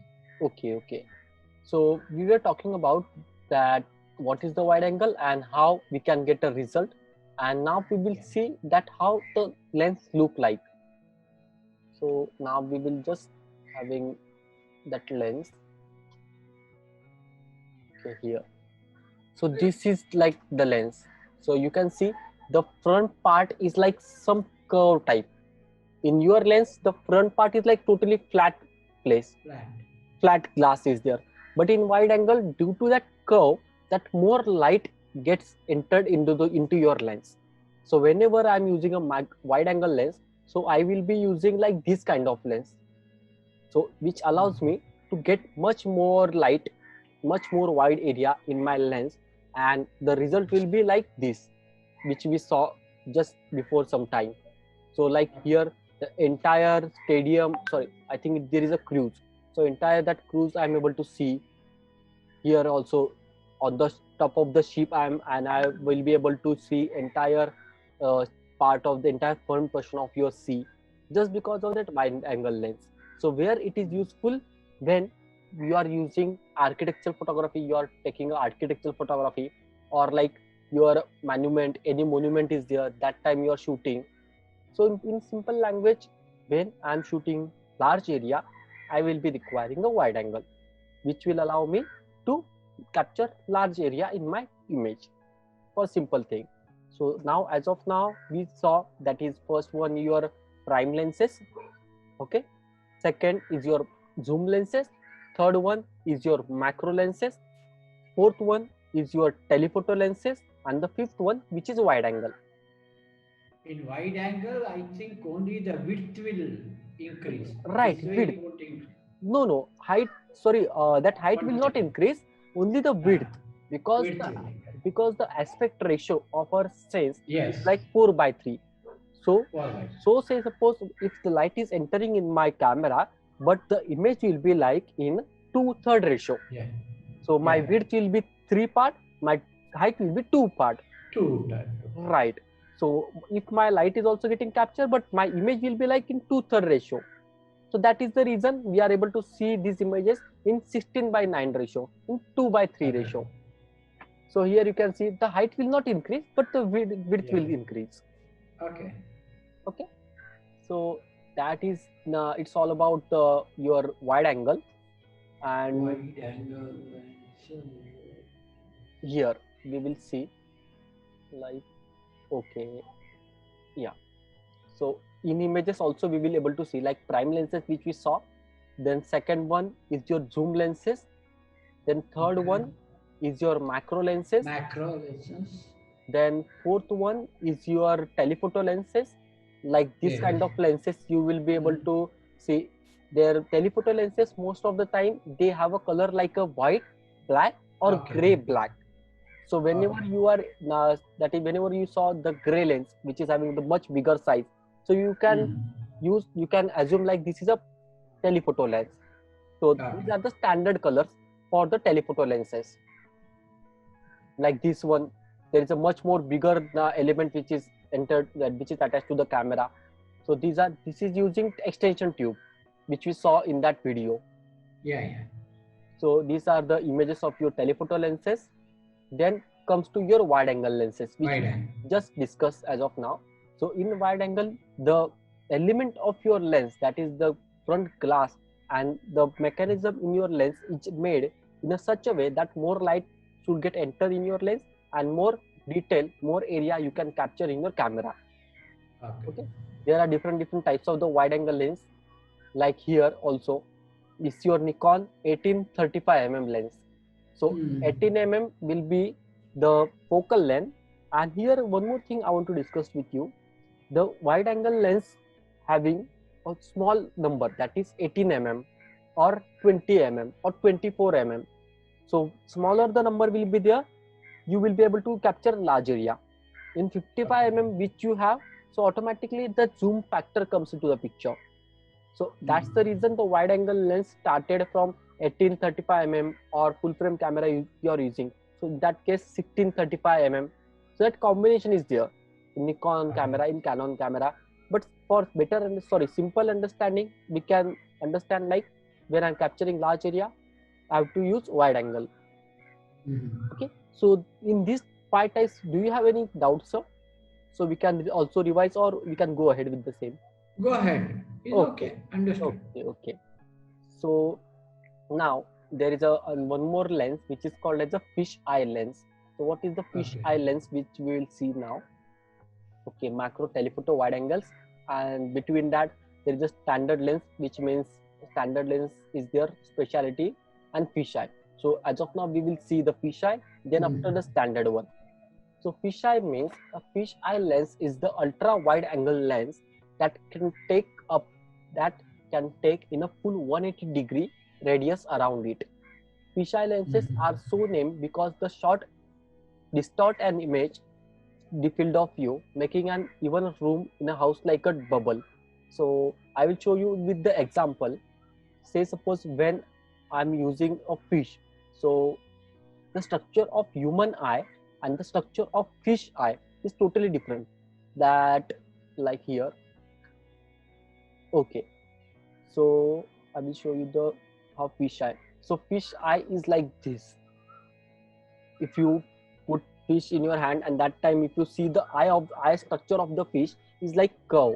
Okay. So we were talking about that what is the wide angle and how we can get a result, and now we will see that how the lens look like. So now we will just having that lens. Okay, here. So this is like the lens. So you can see the front part is like some curve type. In your lens, the front part is like totally flat place. Flat glass is there. But in wide angle, due to that curve, that more light gets entered into your lens. So whenever I'm using a wide angle lens, so I will be using like this kind of lens. So which allows me to get much more light, much more wide area in my lens, and the result will be like this, which we saw just before some time. So like here the entire stadium, sorry, I think there is a cruise, so entire that cruise I'm able to see. Here also on the top of the ship I will be able to see entire part of the entire front portion of your sea, just because of that wide angle lens. So where it is useful, when you are using architectural photography, you are taking architectural photography, or like your any monument is there, that time you are shooting. So in simple language, when I am shooting large area, I will be requiring a wide angle, which will allow me to capture large area in my image for simple thing. So now, as of now, we saw that is first one your prime lenses, okay. Second is your zoom lenses. Third one is your macro lenses. Fourth one is your telephoto lenses, and the fifth one, which is wide angle. In wide angle, I think only the width will increase. Right, width. No, height. Sorry, that height will not increase. Only the width, because the aspect ratio of our sense is like 4:3. So say suppose if the light is entering in my camera, but the image will be like in 2/3 ratio. So my width will be 3 part, my height will be 2 part. Right. So if my light is also getting captured, but my image will be like in 2/3 ratio. So that is the reason we are able to see these images in 16:9 ratio, in 2:3 ratio. So here you can see the height will not increase, but the width will increase. Okay. So that is it's all about your wide angle. And wide angle. Here we will see like, okay, yeah. So in images also we will able to see like prime lenses, which we saw. Then second one is your zoom lenses. Then third Okay. one is your macro lenses. Macro lenses. Then fourth one is your telephoto lenses. Like this Yes. kind of lenses you will be able to see. Their telephoto lenses, most of the time they have a color like a white, black or Okay. gray black. So whenever Okay. you are that is whenever you saw the gray lens which is having the much bigger size, so you can assume like this is a telephoto lens. So these Okay. are the standard colors for the telephoto lenses. Like this one, there is a much more bigger element which is which is attached to the camera. So this is using extension tube, which we saw in that video. Yeah. So these are the images of your telephoto lenses. Then comes to your wide angle lenses, which Wide we angle. just discussed as of now. So in wide angle, the element of your lens, that is the front glass, and the mechanism in your lens is made in such a way that more light should get entered in your lens and more detail, more area you can capture in your camera. Okay. There are different types of the wide angle lens. Like here also, is your Nikon 1835mm lens. So 18mm will be the focal length. And here one more thing I want to discuss with you. The wide angle lens having a small number, that is 18mm or 20mm or 24mm. So smaller the number will be there, you will be able to capture large area. In 55mm which you have, so automatically the zoom factor comes into the picture. So that's the reason the wide angle lens started from 1835mm or full frame camera you are using. So in that case 1635mm. So that combination is there in Nikon camera, in Canon camera. But for simple understanding, we can understand like when I'm capturing large area, I have to use wide angle. Okay. So in these 5 types, do you have any doubts, sir? So we can also revise or we can go ahead with the same. Go ahead. It's okay. Understood. Okay. So now there is one more lens which is called as a fish eye lens. So what is the fish eye lens which we will see now? Okay, macro, telephoto, wide angles, and between that there is a standard lens, which means standard lens is their specialty, and fish eye. So as of now we will see the fish eye, then after the standard one. So fish eye means a fish eye lens is the ultra wide angle lens that can take in a full 180-degree radius around it. Fish eye lenses are so named because the shot distort an image, the field of view, making an even room in a house like a bubble. So I will show you with the example. Say suppose when I'm using a fish, so the structure of human eye and the structure of fish eye is totally different. That like here. Okay, so I will show you the how fish eye. So fish eye is like this. If you put fish in your hand, and that time if you see the eye structure of the fish is like curve,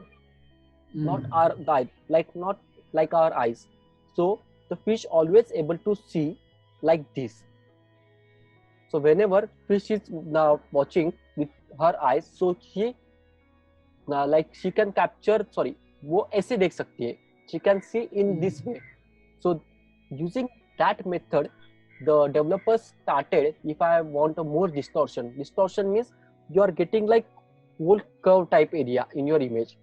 not our eye, not like our eyes. So the fish always able to see like this. So whenever fish is now watching with her eyes, so she she can capture, वो ऐसे देख सकती है, she can see in this way. So using that method, the developers started, if I want a more distortion means you are getting like whole curve type area in your image.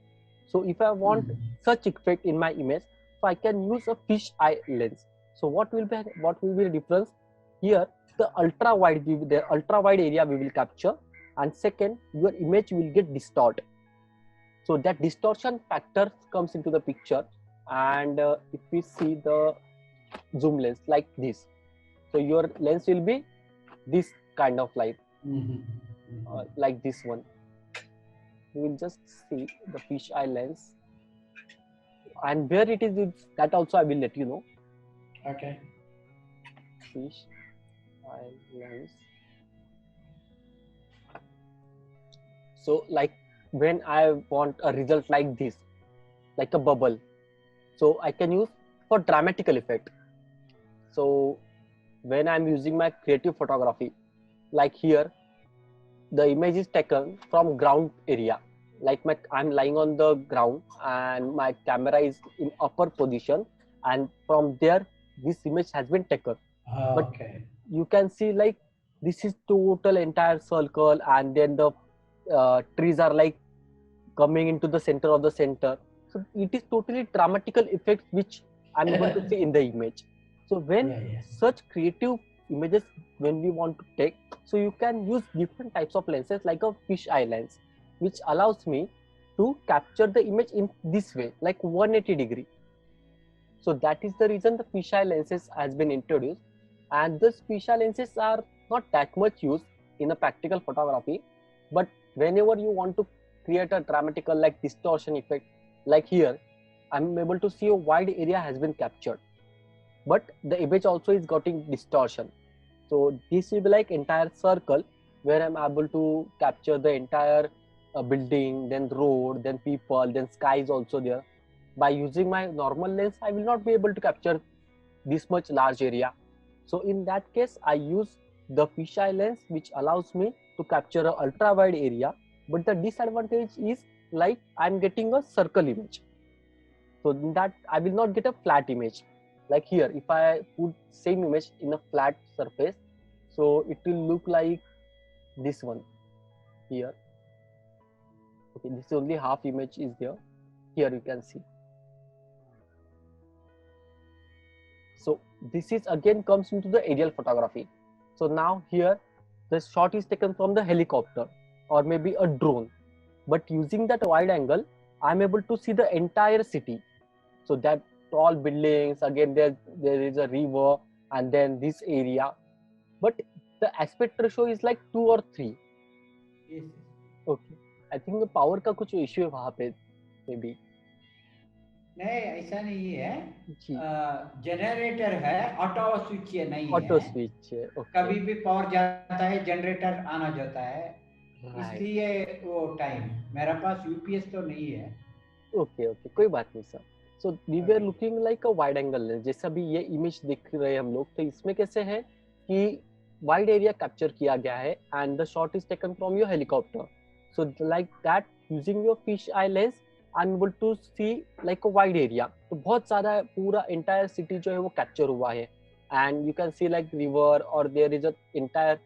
So if I want such effect in my image, so I can use a fish eye lens. So what will be the difference? Here the ultra wide area we will capture, and second your image will get distort. So that distortion factor comes into the picture, and if we see the zoom lens like this, so your lens will be this kind of light, like this one. We will just see the fish eye lens, and where it is, that also I will let you know. Okay. Fish eye lens. So like when I want a result like this, like a bubble, so I can use for dramatical effect. So when I'm using my creative photography, like here, the image is taken from ground area. Like I'm lying on the ground and my camera is in upper position, and from there this image has been taken. but Okay. you can see like this is total entire circle, and then the trees are like coming into the center of the center. So it is totally dramatical effects which I'm able to see in the image. So when Yeah. such creative images, when we want to take, so you can use different types of lenses like a fisheye lens, which allows me to capture the image in this way, like 180 degree. So that is the reason the fisheye lenses has been introduced, and these fisheye lenses are not that much used in a practical photography, but whenever you want to create a dramatical like distortion effect, like here, I'm able to see a wide area has been captured, but the image also is getting distortion. So this will be like entire circle where I'm able to capture the entire building, then road, then people, then sky is also there. By using my normal lens, I will not be able to capture this much large area. So in that case, I use the fisheye lens, which allows me to capture a ultra wide area. But the disadvantage is like I'm getting a circle image. So in that I will not get a flat image. Like here, if I put same image in a flat surface, so it will look like this one here. Okay, this is only half image is there. Here you can see. So this is again comes into the aerial photography. So now here the shot is taken from the helicopter or maybe a drone, but using that wide angle, I'm able to see the entire city. So that tall buildings, again there is a river, and then this area, but the aspect ratio is like 2 or 3. Yes. Okay, I think the power का कुछ issue है वहाँ पे maybe. नहीं ऐसा नहीं है, जी generator है, ऑटो स्विच ये नहीं ऑटो है, स्विच है. Okay. कभी भी पावर जाता है जनरेटर आना जाता है, Right. इसलिए वो टाइम मेरे पास यूपीएस तो नहीं है. ओके ओके कोई बात नहीं sir. So we were looking like a wide angle lens. जैसे अभी ये इमेज देख रहे हैं हम लोग, तो इसमें कैसे है कि वाइड एरिया कैप्चर किया गया है and the shot is taken from your helicopter. So like that using your fisheye lens I am able to see like a wide area. तो बहुत सारा पूरा एंटायर सिटी जो है वो कैप्चर हुआ है, and you can see like river और there is a entire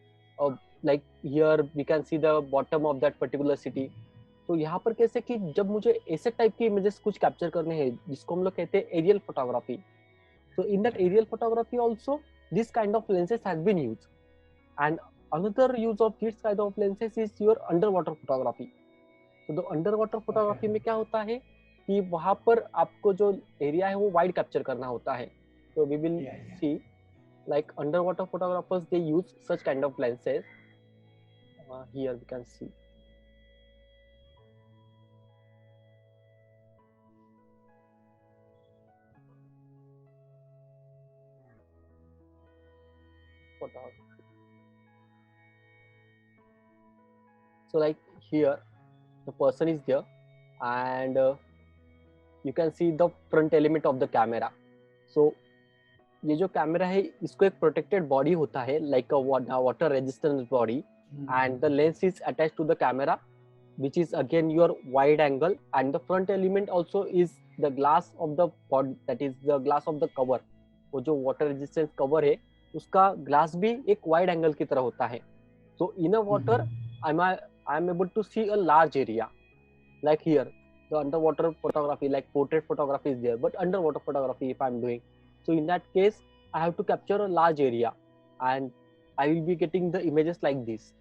like here we can see the bottom of that particular city. तो यहाँ पर कैसे कि जब मुझे ऐसे टाइप की इमेजेस कुछ कैप्चर करने हैं जिसको हम लोग कहते हैं aerial photography, so in that aerial photography also this kind of lenses has been used. And another use of this kind of lenses is your underwater photography. So the underwater photography में क्या होता है कि वहाँ पर आपको जो area है वो वाइड कैप्चर करना होता है. So we will see like underwater photographers, they use such kind of lenses. Here we can see. Photography. So like here the person is there, and you can see the front element of the camera. So ये जो camera है इसको एक protected body होता है like a water resistance body, and the lens is attached to the camera, which is again your wide angle, and the front element also is the glass of the pod, that is the glass of the cover. वो जो water resistance cover है उसका glass भी एक wide angle की तरह होता है. So in a water I am able to see a large area. Like here the underwater photography, like portrait photography is there, but underwater photography if I am doing, so in that case I have to capture a large area and I will be getting the images like this.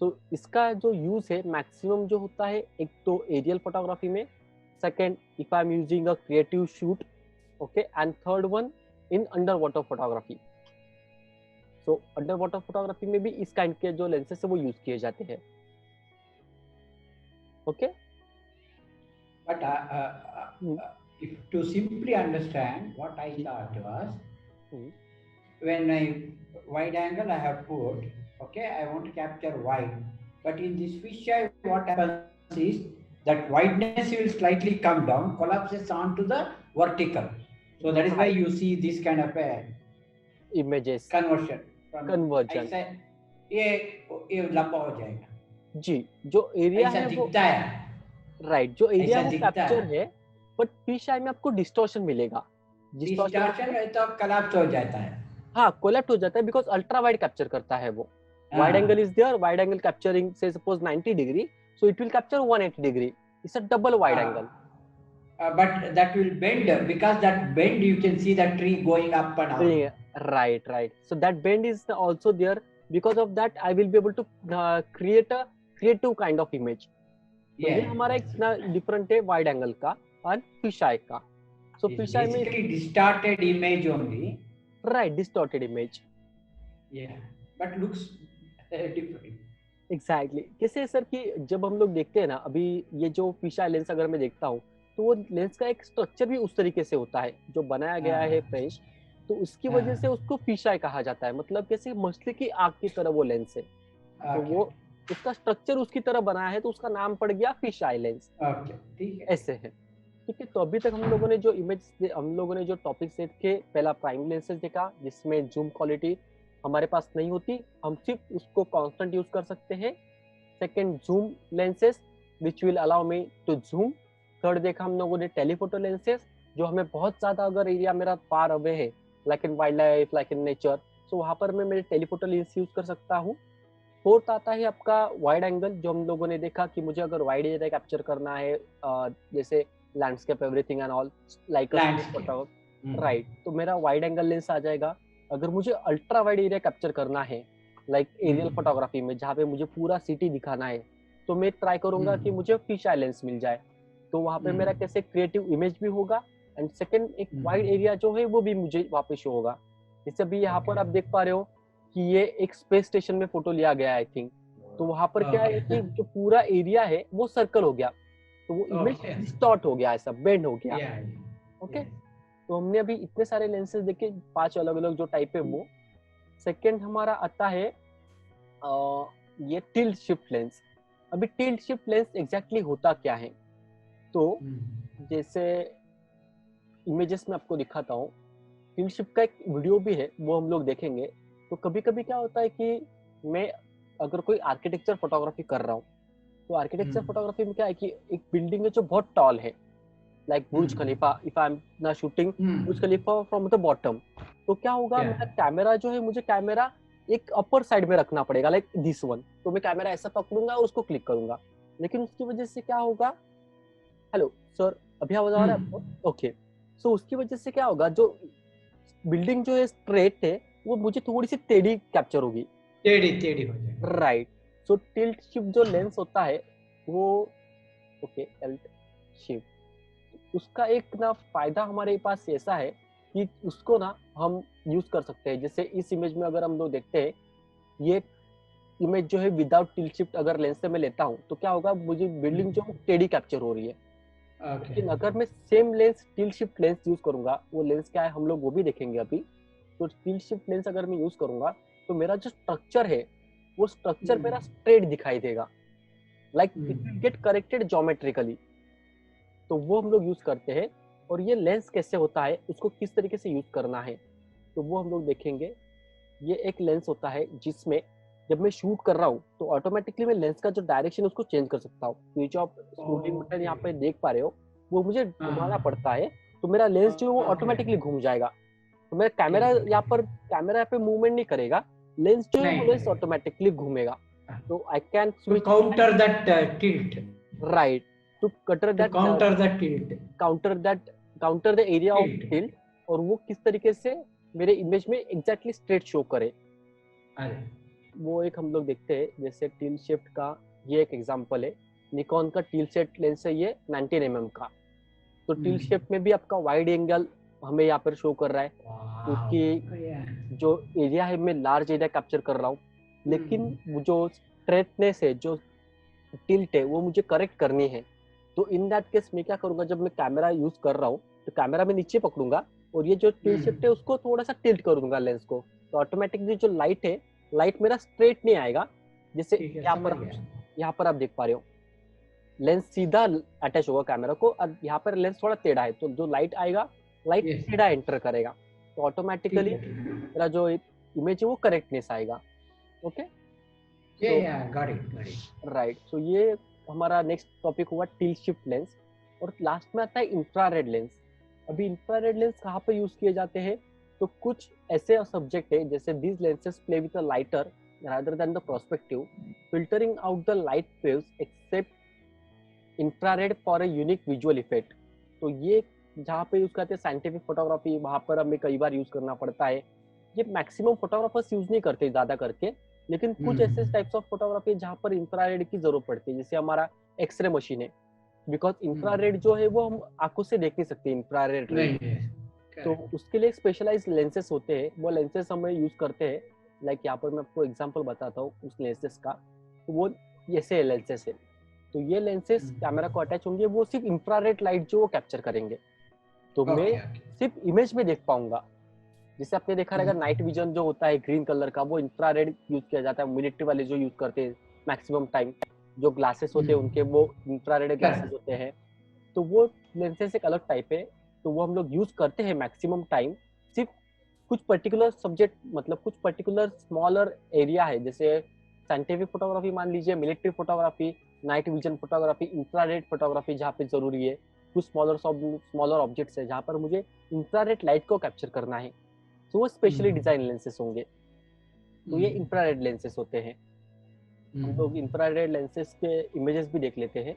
तो इसका जो use है maximum जो होता है एक तो aerial photography में, second if I am using a creative shoot, okay, and third one in under water photography. So under water photography में भी इस काइंड के जो लेंसेस है वो यूज किए जाते हैं. Okay, But if to simply understand what I thought was, when I wide angle I have put, okay, I want to capture wide, but in this fisheye what happens is that wideness will slightly come down, collapses onto the vertical. So that is why you see this kind of a images conversion. conversion. ऐसा ये लंबा हो जाएगा जी. जो area है वो दिखता है, राइट, जो एरिया वो दिखता कैप्चर है, बट फिश आई में आपको डिस्टॉर्शन मिलेगा. डिस्टॉर्शन है तो कोलैप्स हो जाता है. हाँ कोलैप्स हो जाता है बिकॉज अल्ट्रा वाइड कैप्चर करता है वो. Wide angle is there, wide angle capturing से suppose 90 degree, so it will capture 180 degree. It's a double wide angle. But that will bend, because that bend you can see the tree going up and up. Right, right. So that bend is also there. Because of that, I will be able to create a creative kind of image. तो ये हमारा एक ना different है wide angle का और fisheye का. So fisheye में basically distorted image only. Right, distorted image. Yeah, but looks different. Exactly. कैसे सर कि जब हम लोग देखते हैं ना, अभी ये जो फिशआई लेंस अगर मैं देखता हूँ तो वो लेंस का एक स्ट्रक्चर भी उस तरीके से होता है जो बनाया गया है फ्रेंच, तो उसकी वजह से उसको फिशआई कहा जाता है. मतलब कैसे मछली की आंख की तरह वो लेंस है, तो वो उसका स्ट्रक्चर उसकी तरह बनाया है तो उसका नाम पड़ गया फिशआई लेंस. ऐसे है. ठीक है. तो अभी तक हम लोगों ने जो इमेज, हम लोगों ने जो टॉपिक सेट के, पहला प्राइम लेंसेज देखा जिसमें जूम क्वालिटी हमारे पास नहीं होती, हम सिर्फ उसको कांस्टेंट यूज कर सकते हैं. Second zoom lenses which will allow me to zoom. Third देखा हम लोगों ने टेलीफोटो लेंसेज, जो हमें बहुत ज्यादा अगर एरिया मेरा फार अवे है like in wild life, like in nature, so वहां पर मैं मेरे टेलीफोटो लेंस यूज कर सकता हूँ. फोर्थ आता है आपका वाइड एंगल, जो हम लोगों ने देखा कि मुझे अगर वाइड एरिया कैप्चर करना है, जैसे landscape everything and all like photo, right, तो मेरा वाइड एंगल लेंस आ जाएगा. अगर मुझे अल्ट्रा वाइड एरिया कैप्चर करना है लाइक एरियल फोटोग्राफी में जहाँ पे मुझे पूरा सिटी दिखाना है, तो मैं ट्राई करूंगा कि मुझे फिशआई लेंस मिल जाए. तो वहाँ पे मेरा कैसे क्रिएटिव इमेज भी होगा एंड सेकंड एक वाइड एरिया जो है वो भी मुझे वहाँ शो होगा. जैसे अभी यहाँ पर आप देख पा रहे हो कि ये एक स्पेस स्टेशन में फोटो लिया गया है आई थिंक. तो वहाँ पर क्या है कि जो पूरा एरिया है वो सर्कल हो गया, तो वो इमेज डिस्टॉर्ट हो गया, ऐसा बेंड हो गया. ओके. तो हमने अभी इतने सारे लेंसेज देखे, 5 अलग अलग जो टाइप है वो. सेकंड हमारा आता है ये टिल्ट शिफ्ट लेंस. अभी टिल्ट शिफ्ट लेंस एग्जैक्टली होता क्या है, तो जैसे इमेजेस में आपको दिखाता हूँ. टिल्ट शिफ्ट का एक वीडियो भी है, वो हम लोग देखेंगे. तो कभी कभी क्या होता है कि मैं अगर कोई आर्किटेक्चर फोटोग्राफी कर रहा हूँ, तो आर्किटेक्चर फोटोग्राफी में क्या है कि एक बिल्डिंग है जो बहुत टॉल है, like Burj Khalifa. If I am ना shooting Burj Khalifa from the bottom, तो क्या होगा, मेरा कैमरा जो है, मुझे कैमरा एक अपर साइड में रखना पड़ेगा लाइक दिस वन. तो मैं कैमरा ऐसा पकड़ूंगा और उसको क्लिक करूंगा, लेकिन उसकी वजह से क्या होगा, हेलो सर अभी आवाज आ रहा है आपको? ओके. सो उसकी वजह से क्या होगा, जो बिल्डिंग जो है स्ट्रेट है वो मुझे थोड़ी सी टेढ़ी कैप्चर होगी, टेढ़ी हो जाएगी. राइट. सो टिल्ट शिफ्ट जो लेंस होता है वो, ओके, टिल्ट शिफ्ट, उसका एक ना फायदा हमारे पास ऐसा है कि उसको ना हम यूज कर सकते हैं. जैसे इस इमेज में अगर हम लोग देखते हैं, ये इमेज जो है विदाउट टिल्ट शिफ्ट अगर लेंस से मैं लेता हूँ तो क्या होगा, मुझे बिल्डिंग जो टेढ़ी कैप्चर हो रही है. लेकिन अगर मैं same lens tilt shift lens use करूंगा, वो लेंस क्या है हम लोग वो भी देखेंगे अभी. तो टिल्ट शिफ्ट लेंस अगर मैं यूज करूंगा तो मेरा जो स्ट्रक्चर है वो स्ट्रक्चर मेरा स्ट्रेट दिखाई देगा, like it will get corrected geometrically. तो वो हम लोग यूज करते हैं. और ये लेंस कैसे होता है, उसको किस तरीके से यूज करना है, तो वो हम लोग देखेंगे. ये एक लेंस होता है जिसमें जब मैं शूट कर रहा हूँ तो ऑटोमेटिकली मैं लेंस का जो डायरेक्शन उसको चेंज कर सकता हूँ. ये जो आप शूटिंग बटन यहाँ पे देख पा रहे हो वो मुझे घुमाना पड़ता है, तो मेरा लेंस जो है वो ऑटोमेटिकली घूम जाएगा. तो मेरा कैमरा यहाँ पे मूवमेंट नहीं करेगा, लेंस जो है वो लेंस ऑटोमेटिकली घूमेगा. तो I can switch counter that tilt. Right. To counter the area of tilt, और वो किस तरीके से मेरे इमेज में एग्जैक्टली स्ट्रेट शो करे. वो एक हम लोग देखते हैं. जैसे टिल्ट शिफ्ट का ये एक एग्जांपल है. निकॉन का टिल्ट शिफ्ट लेंस है ये 19 mm का. तो टिल्ट शिफ्ट में भी आपका वाइड एंगल हमें यहाँ पर शो कर रहा है, क्योंकि जो एरिया है मैं लार्ज एरिया कैप्चर कर रहा हूँ, लेकिन जो स्ट्रेटनेस है, जो टिल्ट है, वो मुझे करेक्ट करनी है. तो इन दैट केस मैं क्या करूंगा, जब मैं कैमरा यूज कर रहा हूँ तो कैमरा में नीचे पकड़ूंगा और ये जो टिल्ट शिफ्ट है उसको थोड़ा सा टिल्ट कर दूंगा लेंस को. तो ऑटोमेटिकली जो लाइट है, लाइट मेरा स्ट्रेट नहीं आएगा. जैसे यहाँ पर आप देख पा रहे हो लेंस सीधा अटैच होगा कैमरा को, और यहाँ पर लेंस थोड़ा टेढ़ा है, तो जो लाइट आएगा, लाइट टेढ़ा एंटर करेगा, तो ऑटोमेटिकली मेरा जो इमेज है वो करेक्टनेस आएगा. ओके. राइट. सो ये हमारा नेक्स्ट टॉपिक हुआ टिल्ट शिफ्ट लेंस. और लास्ट में आता है इंफ्रारेड लेंस. अभी इंफ्रारेड लेंस कहाँ पे यूज किए जाते हैं, तो कुछ ऐसे सब्जेक्ट है जैसे these lenses play with a lighter rather than the perspective, filtering out the light waves except infrared for a unique visual effect. तो ये जहाँ पे यूज करते हैं साइंटिफिक फोटोग्राफी, वहाँ पर हमें कई बार यूज करना पड़ता है. ये मैक्सिमम फोटोग्राफर्स यूज नहीं करते ज्यादा करके, लेकिन कुछ ऐसे टाइप्स ऑफ फोटोग्राफी जहाँ पर इंफ्रारेड की जरूरत पड़ती है, जैसे हमारा एक्सरे मशीन है. बिकॉज इंफ्रारेड जो है वो हम आंखों से देख नहीं सकते इंफ्रारेड रे, तो उसके लिए स्पेशलाइज लेंसेस होते हैं. वो लेंसेस हम यूज करते हैं. लाइक यहाँ पर मैं आपको एग्जांपल बताता हूँ उस लेंसेस का. तो वो ऐसे लेंसेस है. तो ये लेंसेस कैमरा को अटैच होंगे, वो सिर्फ इंफ्रारेड लाइट जो वो कैप्चर करेंगे. तो मैं सिर्फ इमेज में देख पाऊंगा. जैसे आपने देखा रहेगा नाइट विजन जो होता है ग्रीन कलर का, वो इंफ्रारेड यूज किया जाता है. मिलिट्री वाले जो यूज करते हैं मैक्सिमम टाइम, जो ग्लासेस होते हैं उनके वो इंफ्रारेड ग्लासेस होते हैं. तो वो लेंसेस एक अलग टाइप है. तो वो हम लोग यूज करते हैं मैक्सिमम टाइम सिर्फ कुछ पर्टिकुलर सब्जेक्ट, मतलब कुछ पर्टिकुलर स्मॉलर एरिया है, जैसे साइंटिफिक फोटोग्राफी मान लीजिए, military photography, night vision photography, infrared photography जहाँ पे जरूरी है. कुछ स्मॉलर ऑब्जेक्ट्स है जहाँ पर मुझे इंफ्रारेड लाइट को कैप्चर करना है, तो वो स्पेशली डिजाइन लेंसेस होंगे. तो ये इंफ्रारेड लेंसेस होते हैं. हम लोग इंफ्रारेड लेंसेस के इमेजेस भी देख लेते हैं.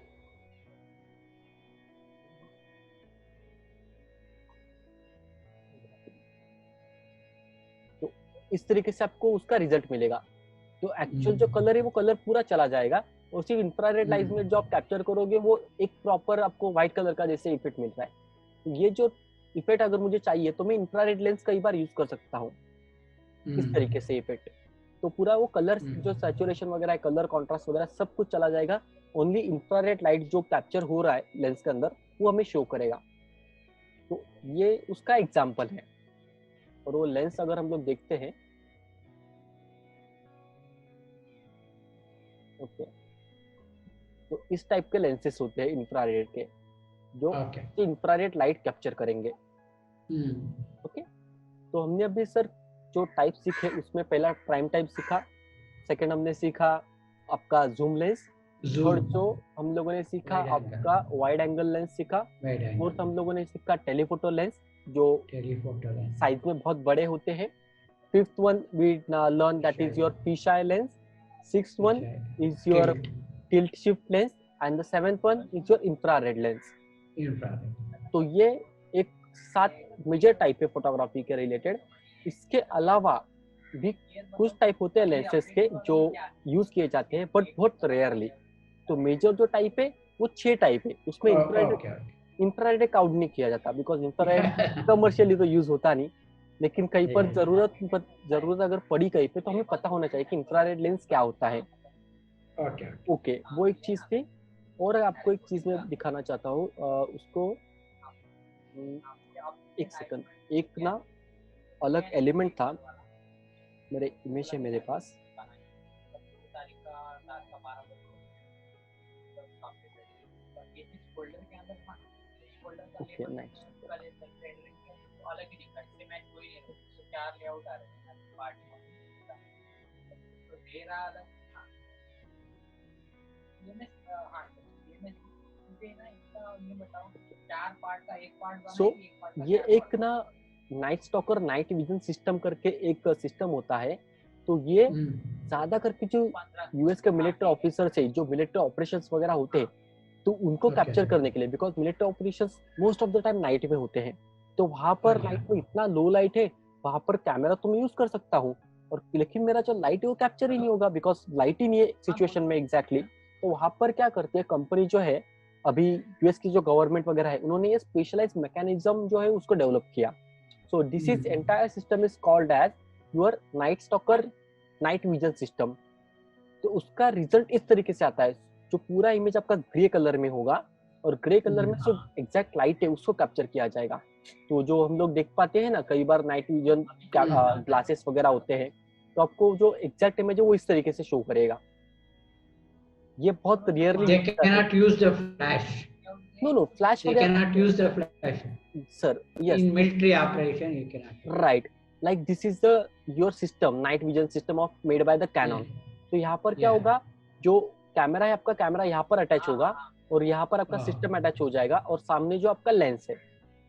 तो इस तरीके से आपको उसका रिजल्ट मिलेगा. तो एक्चुअल जो कलर है वो कलर पूरा चला जाएगा, और सिर्फ इंफ्रारेड लाइट में जो आप कैप्चर करोगे वो एक प्रॉपर आपको व्हाइट कलर का जैसे इफेक्ट मिल रहा है. ये जो इफेक्ट अगर मुझे चाहिए तो मैं इंफ्रारेड लेंस कई बार यूज कर सकता हूँ इस तरीके से इफेक्ट. तो पूरा वो कलर जो सैचुरेशन वगैरह है, कलर कॉन्ट्रास्ट वगैरह सब कुछ चला जाएगा. ओनली इंफ्रारेड लाइट जो कैप्चर हो रहा है लेंस के अंदर वो हमें शो करेगा. तो ये उसका एग्जाम्पल है. और वो लेंस अगर हम लोग देखते हैं, ओके, तो इस टाइप के लेंसेस होते हैं इंफ्रारेड के, जो इंफ्रारेड लाइट कैप्चर करेंगे. ओके. तो हमने अभी सर जो टाइप सीखे उसमें पहला प्राइम टाइप सीखा, सेकंड हमने सीखा आपका जूम लेंस, थर्ड जो हम लोगों ने सीखा आपका वाइड एंगल लेंस सीखा, फोर्थ हम लोगों ने सीखा टेलीफोटो लेंस जो साइज में बहुत बड़े होते हैं. Fifth one we learn that is your fisheye lens, sixth one is your tilt shift lens, and the seventh one is your infrared lens. तो ये एक 7 मेजर टाइप है फोटोग्राफी के रिलेटेड. इसके अलावा भी कुछ टाइप होते हैं लेंसेस के जो यूज किए जाते हैं बट बहुत रेयरली. तो मेजर जो टाइप है वो 6 टाइप है. उसमें इंफ्रारेड काउंट नहीं किया जाता बिकॉज इंफ्रारेड कमर्शियली तो यूज होता नहीं, लेकिन कहीं पर जरूरत अगर पड़ी कहीं पे तो हमें पता होना चाहिए कि इंफ्रारेड लेंस क्या होता है. ओके, वो एक चीज थी. और आपको एक चीज मैं दिखाना चाहता हूँ उसको. एक सेकंड, एक ना अलग एलिमेंट था मेरे इमेज है मेरे पास. Okay, nice. सो ये एक ना night stalker night vision system करके एक सिस्टम होता है. तो ये ज्यादा करके जो यूएस के मिलिट्री ऑफिसर्स है, जो मिलिट्री ऑपरेशंस वगैरह होते हैं, तो उनको कैप्चर करने के लिए, because military operations most of the time night में होते हैं. तो वहां पर नाइट में इतना लो लाइट है, वहां पर कैमरा तो मैं यूज कर सकता हूँ, और लेकिन मेरा जो लाइट है वो कैप्चर ही नहीं होगा बिकॉज लाइट ही नहीं है सिचुएशन में एग्जैक्टली. तो वहां पर क्या करती है कंपनी जो है, अभी यूएस की जो गवर्नमेंट वगैरह है, उन्होंने ये स्पेशलाइज्ड मैकेनिज्म जो है उसको डेवलप किया. So this is entire system is called as your night stalker night vision system. तो उसका रिजल्ट इस तरीके से आता है, जो पूरा इमेज आपका ग्रे कलर में होगा, और ग्रे कलर में जो एग्जैक्ट लाइट है उसको कैप्चर किया जाएगा. तो जो हम लोग देख पाते हैं ना कई बार नाइट विजन ग्लासेस वगैरह होते हैं, तो आपको जो एग्जैक्ट इमेज है वो इस तरीके से शो करेगा. ये बहुत rarely. They cannot use the flash. No, flash. They cannot use the flash. Sir, yes. In military operation, you cannot. Right. Like this is your system, night vision system made by the Canon. तो यहाँ पर क्या होगा, जो camera है आपका, camera यहाँ पर अटैच होगा और यहाँ पर आपका सिस्टम अटैच हो जाएगा, और सामने जो आपका लेंस है,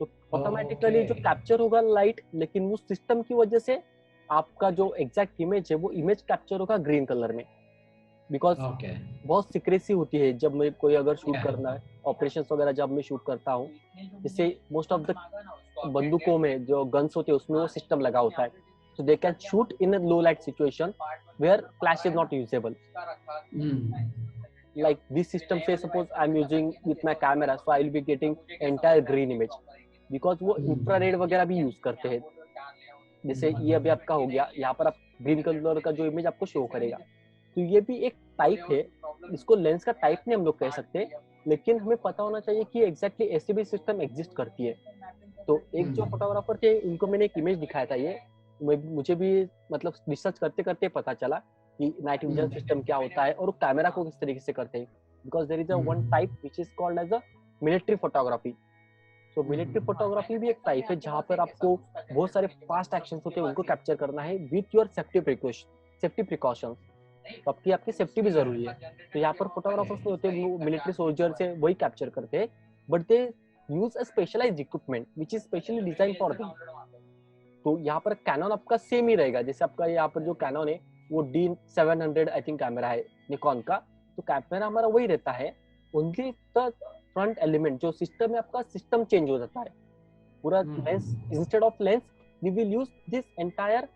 तो ऑटोमेटिकली जो कैप्चर होगा लाइट, लेकिन वो सिस्टम की वजह से आपका जो एग्जैक्ट इमेज है वो इमेज कैप्चर होगा ग्रीन कलर में, बिकॉज बहुत सीक्रेसी होती है जब मैं कोई अगर शूट करना है, ऑपरेशंस वगैरह जब मैं शूट करता हूँ, जैसे मोस्ट ऑफ द बंदूकों में जो गन्स होते हैं उसमें वो सिस्टम लगा होता है, so they can shoot in a low light situation where flash is not usable. Like this system, say suppose I'm using with my camera, so I will be getting entire green image because वो infrared वगैरह भी use करते हैं. जैसे ये अभी आपका हो गया, यहाँ पर आप ग्रीन कलर का जो इमेज आपको शो करेगा, तो ये भी एक टाइप है. इसको लेंस का टाइप नहीं हम लोग कह सकते, लेकिन हमें पता होना चाहिए कि एग्जैक्टली ऐसी भी सिस्टम एग्जिस्ट करती है. तो एक जो फोटोग्राफर थे उनको मैंने एक इमेज दिखाया था, ये मुझे भी मतलब रिसर्च करते करते पता चला कि नाइट विजन सिस्टम क्या होता है और कैमरा को किस तरीके से करते हैं. Because there is a one type which is called as a military photography. So military photography भी एक टाइप है जहां पर आपको बहुत सारे फास्ट एक्शंस होते हैं उनको कैप्चर करना है विथ योर सेफ्टी प्रिकॉशंस. तो आपकी सेफ्टी भी जरूरी है. तो यहाँ पर फोटोग्राफर्स नहीं होते, वो मिलिट्री सोल्जर से वही कैप्चर करते हैं, but they use a specialised equipment which is specially design for them. तो यहाँ पर कैनन आपका सेम ही रहेगा. जैसे आपका यहाँ पर जो कैनन है वो D700 आई थिंक कैमरा है निकॉन का, तो कैमरा हमारा वही रहता है. ओनली द फ्रंट एलिमेंट जो सिस्टम है आपका, सिस्टम चेंज हो जाता है पूरा. Lens instead of lens we will use this entire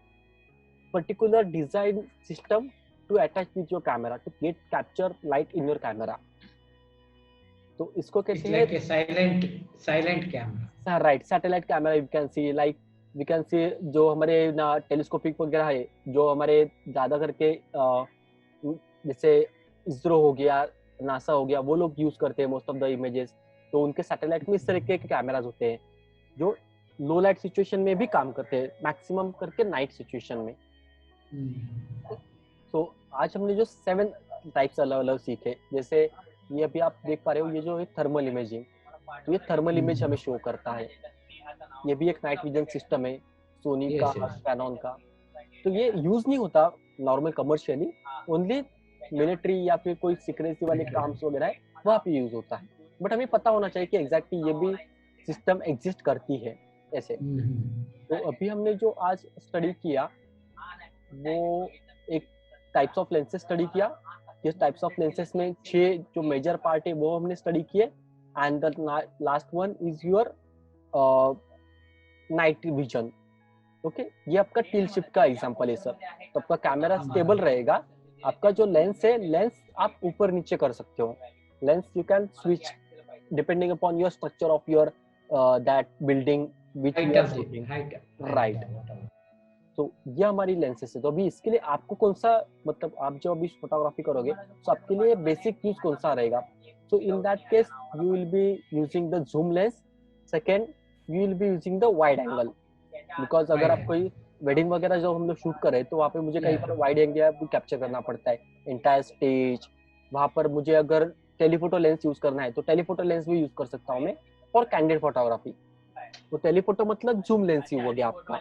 particular design system to attach with your camera to get capture light in your camera. तो इसको कहते हैं silent camera. Right, satellite camera. You can see like we can सी जो हमारे ना telescopic वगैरह है, जो हमारे ज्यादा करके जैसे इसरो हो गया, नासा हो गया, वो लोग यूज करते हैं मोस्ट ऑफ द इमेजेस. तो उनके सैटेलाइट में इस तरीके के कैमराज होते हैं जो लो लाइट सिचुएशन में भी काम करते हैं, मैक्सिमम करके नाइट सिचुएशन में. तो आज हमने जो 7 टाइप्स अलग अलग सीखे, जैसे ये अभी आप देख पा रहे हो, ये जो है थर्मल इमेजिंग. तो ये थर्मल इमेज हमें शो करता है. ये भी एक नाइट विजन सिस्टम है सोनी का, कैनन का. तो ये यूज नहीं होता नॉर्मल कमर्शियली, ओनली मिलिट्री या फिर कोई सिक्रेसी वाले काम्स वगैरह है वहाँ पे यूज होता है. बट हमें पता होना चाहिए कि एग्जैक्टली ये भी सिस्टम एग्जिस्ट करती है ऐसे. तो अभी हमने जो आज स्टडी किया वो एक टाइप्स ऑफ लेंसेज स्टडी किया. ये टाइप्स ऑफ लेंसेज में 6 जो मेजर पार्ट है वो हमने स्टडी किए. And the last one is your night vision. Okay, ये आपका टिल शिफ्ट का एग्जांपल है सर. तो आपका कैमरा स्टेबल रहेगा. आपका जो लेंस है, लेंस आप ऊपर नीचे कर सकते हो. Lens you can switch depending upon your structure of your that building which you are shooting. Right. तो ये हमारी लेंसेज है. तो अभी इसके लिए आपको कौन सा, मतलब आप जब अभी फोटोग्राफी करोगे तो आपके लिए बेसिक यूज कौन सा रहेगा? So in that case you will be using the zoom lens. Second, you will be using the wide angle, because अगर आप कोई वेडिंग वगैरह जो हम लोग शूट कर रहे हैं तो वहाँ पे मुझे कहीं पर वाइड एंगल भी कैप्चर करना पड़ता है, एंटायर स्टेज. वहाँ पर मुझे अगर टेलीफोटो लेंस यूज करना है तो टेलीफोटो लेंस भी यूज कर सकता हूँ मैं फॉर कैंडिड फोटोग्राफी. तो टेलीफोटो मतलब जूम लेंस ही हो गया आपका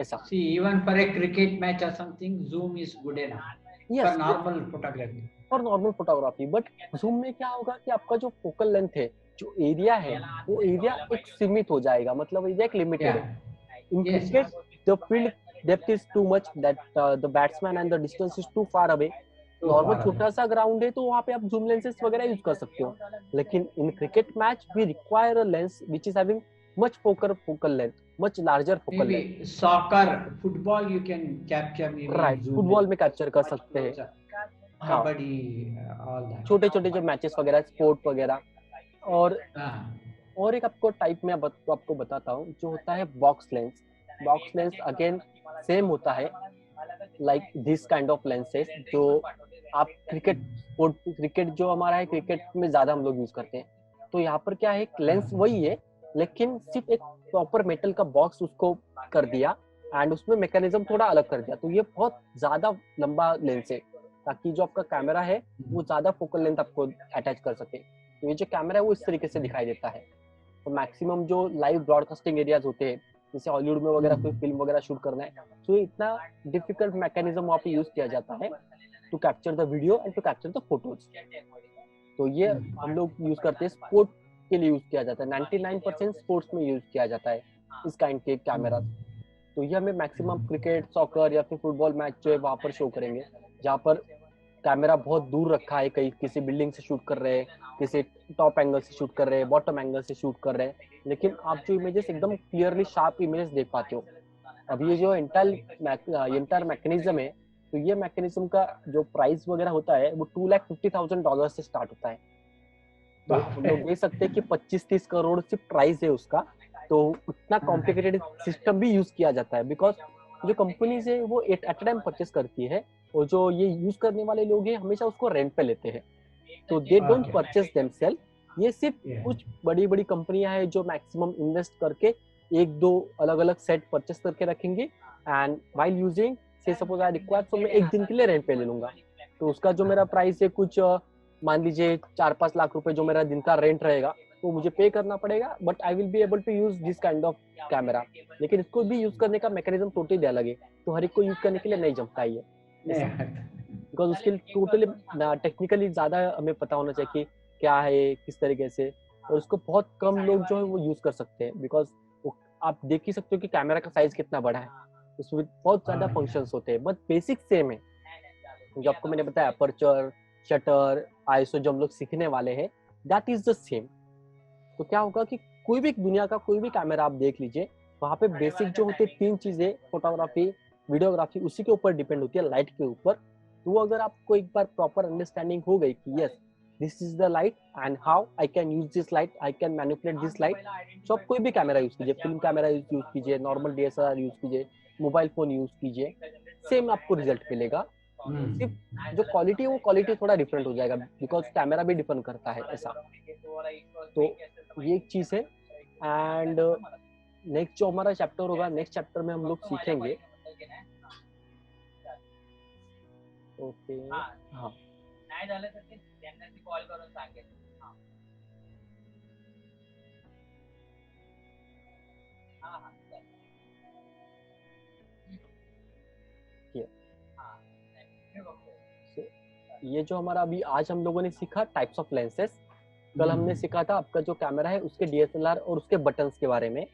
ऐसा. See, even for a cricket match or something, zoom is good enough. Yes, for normal photography. For normal photography. But zoom में क्या होगा कि आपका जो फोकल लेंथ है, जो एरिया है, वो एरिया एक सीमित हो जाएगा, मतलब एरिया एक लिमिटेड है. In cricket the field depth is too much that the batsman and the distance is too far away. Normal छोटा सा ग्राउंड है तो वहाँ पे आप जूम लेंसेज वगैरह यूज कर सकते हो. लेकिन in cricket match we require a lens which is having much focal length, much larger focal maybe length. Soccer, football you can capture maybe. Right, football में कैप्चर कर सकते हैं. Kabaddi, all that. छोटे छोटे जो मैचेस वगैरह, स्पोर्ट वगैरह. और एक आपको टाइप में आपको बताता हूँ जो होता है box lens. Box lens again same होता है like this kind of lenses जो आप क्रिकेट जो हमारा है, क्रिकेट में ज्यादा हम लोग यूज करते हैं. तो यहाँ पर क्या है, लेंस वही है लेकिन सिर्फ एक प्रॉपर मेटल का बॉक्स उसको कर दिया एंड उसमें मैकेनिज्म थोड़ा अलग कर दिया. तो ये बहुत ज्यादा लंबा लेंस है ताकि जो आपका कैमरा है वो ज्यादा फोकल लेंथ आपको अटैच कर सके. तो ये जो कैमरा है वो इस तरीके से दिखाई देता है. तो मैक्सिमम जो लाइव ब्रॉडकास्टिंग एरियाज होते हैं, जैसे हॉलीवुड में वगैरह कोई फिल्म वगैरह शूट करना है, तो इतना डिफिकल्ट मैकेनिज्म वहाँ पे यूज किया जाता है to capture the video and to capture the photos. तो ये हम लोग यूज करते हैं स्पोर्ट के लिए यूज किया जाता है, 99% स्पोर्ट्स में यूज किया जाता है इस काइंड के कैमरा। तो ये हमें मैक्सिमम क्रिकेट, सॉकर या फिर फुटबॉल मैच जो है वहां पर शो करेंगे, जहाँ पर कैमरा बहुत दूर रखा है, कहीं किसी बिल्डिंग से शूट कर रहे हैं, किसी टॉप एंगल से शूट कर रहे हैं, बॉटम एंगल से शूट कर रहे हैं, लेकिन आप जो इमेजेस एकदम क्लियरली शार्प इमेजेस देख पाते हो। अब ये जो इंटर मैकेनिज्म है, तो ये मैकेनिज्म का जो प्राइस वगैरह होता है वो $250,000 से स्टार्ट होता है। तो हम लोग देख सकते हैं कि 25-30 करोड़ सिर्फ प्राइस है उसका। तो उतना कॉम्प्लिकेटेड सिस्टम भी यूज किया जाता है, बिकॉज जो कंपनीज है वो एट अ टाइम परचेस करती है, और जो ये यूज करने वाले लोग हैं हमेशा उसको रेंट पे लेते हैं। तो दे डोंट परचेस देमसेल्फ। ये सिर्फ कुछ बड़ी बड़ी कंपनियां हैं जो मैक्सिमम इन्वेस्ट करके एक दो अलग अलग सेट परचेस करके रखेंगे, एंड व्हाइल यूजिंग से सपोज आई रिक्वायर, तो मैं एक दिन के लिए रेंट पे ले लूंगा। तो उसका जो मेरा प्राइस है कुछ मान लीजिए 4-5 लाख रुपए जो मेरा दिन का रेंट रहेगा वो मुझे पे करना पड़ेगा, but I will be able to use this kind of camera. लेकिन इसको भी यूज करने का मैकेनिज्म टोटली अलग है, तो हर एक को यूज करने के लिए नहीं जमता है ये, बिकॉज उसके लिए टोटली टेक्निकली ज्यादा हमें पता होना चाहिए कि क्या है, किस तरीके से, और उसको बहुत कम लोग जो है वो यूज कर सकते हैं। बिकॉज आप देख ही सकते हो कि कैमरा का साइज कितना बड़ा है, उसमें बहुत ज्यादा फंक्शंस होते हैं, बट बेसिक सेम है। जो आपको मैंने बताया अपर्चर, शटर, आईएसओ जो हम लोग सीखने वाले हैं, दैट इज द सेम। तो क्या होगा कि कोई भी दुनिया का कोई भी कैमरा आप देख लीजिए, वहां पे बेसिक जो होते हैं 3 चीजें, फोटोग्राफी, वीडियोग्राफी, उसी के ऊपर डिपेंड होती है, लाइट के ऊपर। तो अगर आपको एक बार प्रॉपर अंडरस्टैंडिंग हो गई कि yes this is the light and how I can use this light, I can manipulate this light, तो आप कोई भी कैमरा यूज कीजिए, फिल्म कैमरा यूज कीजिए, नॉर्मल DSLR यूज कीजिए, मोबाइल फोन यूज कीजिए, सेम आपको रिजल्ट मिलेगा। सिर्फ जो क्वालिटी है वो क्वालिटी थोड़ा डिफरेंट हो जाएगा, बिकॉज कैमरा भी डिपेंड करता है ऐसा। तो ये एक चीज है। एंड नेक्स्ट जो हमारा चैप्टर होगा, नेक्स्ट चैप्टर में हम लोग सीखेंगे, ओके हाँ ये जो हमारा अभी आज हम लोगों ने सीखा टाइप्स ऑफ लेंसेस, कल हमने सीखा था आपका जो कैमरा है उसके DSLR और उसके बटन्स के बारे में।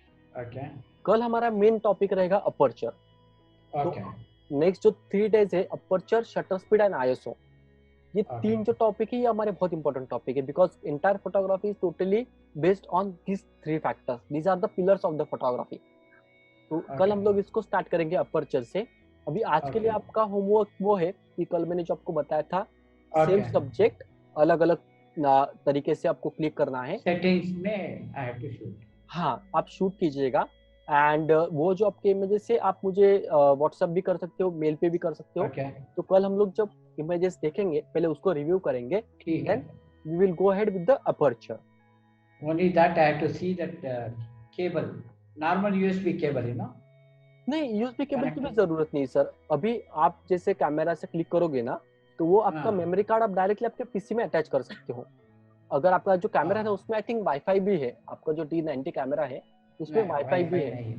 कल हमारा मेन टॉपिक रहेगा अपर्चर। तो नेक्स्ट जो 3 डेज है, aperture, shutter speed and ISO, ये 3 जो टॉपिक है ये हमारे बहुत इंपॉर्टेंट टॉपिक है, because entire photography is totally based on this 3 factors, these are the pillars of the photography. तो कल हम लोग इसको स्टार्ट करेंगे अपर्चर से। अभी आज के लिए आपका होमवर्क वो है कि कल मैंने जो आपको बताया था, सेम सब्जेक्ट अलग अलग तरीके से आपको क्लिक करना है, सेटिंग्स में आई हैव टू शूट। हाँ आप शूट कीजिएगा, एंड वो जो आपके इमेजेस है आप मुझे व्हाट्सएप भी कर सकते हो, मेल पे भी कर सकते हो। तो कल हम लोग जब इमेजेस देखेंगे पहले उसको रिव्यू करेंगे, then we will go ahead with the aperture. Only that I have to see that cable, normal USB cable, you know. नहीं, यूएसबी केबल की भी जरूरत नहीं सर। अभी आप जैसे कैमरा से क्लिक करोगे ना, तो वो आपका मेमोरी कार्ड आप डायरेक्टली आपके पीसी में अटैच कर सकते हो। अगर आपका जो कैमरा है उसमें आई थिंक वाईफाई भी है, आपका जो T90 कैमरा है उसमें वाईफाई भी है,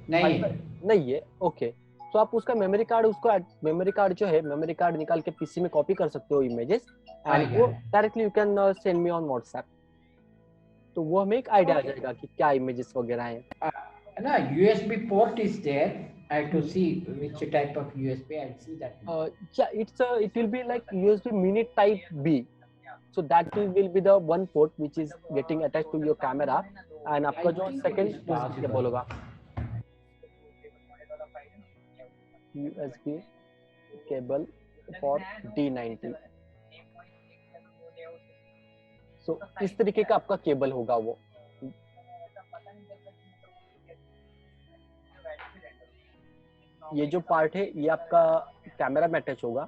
नहीं है, ओके। तो आप उसका मेमोरी कार्ड, उसको मेमोरी कार्ड जो है, मेमोरी कार्ड निकाल के पीसी में कॉपी कर सकते हो इमेजेस, एंड वो directly you can send me on WhatsApp. तो वो हमें एक आइडिया आ जाएगा कि क्या इमेजेस वगैरह हैं ना। USB port is there, I have to see which type of USB, I'll see that. Yeah, it will be like USB mini type B, so that will be the one port which is getting attached to your camera, and आपका जो second cable होगा USB cable for D90, so इस तरीके का आपका cable होगा वो। ये जो पार्ट है ये आपका कैमरा में अटैच होगा,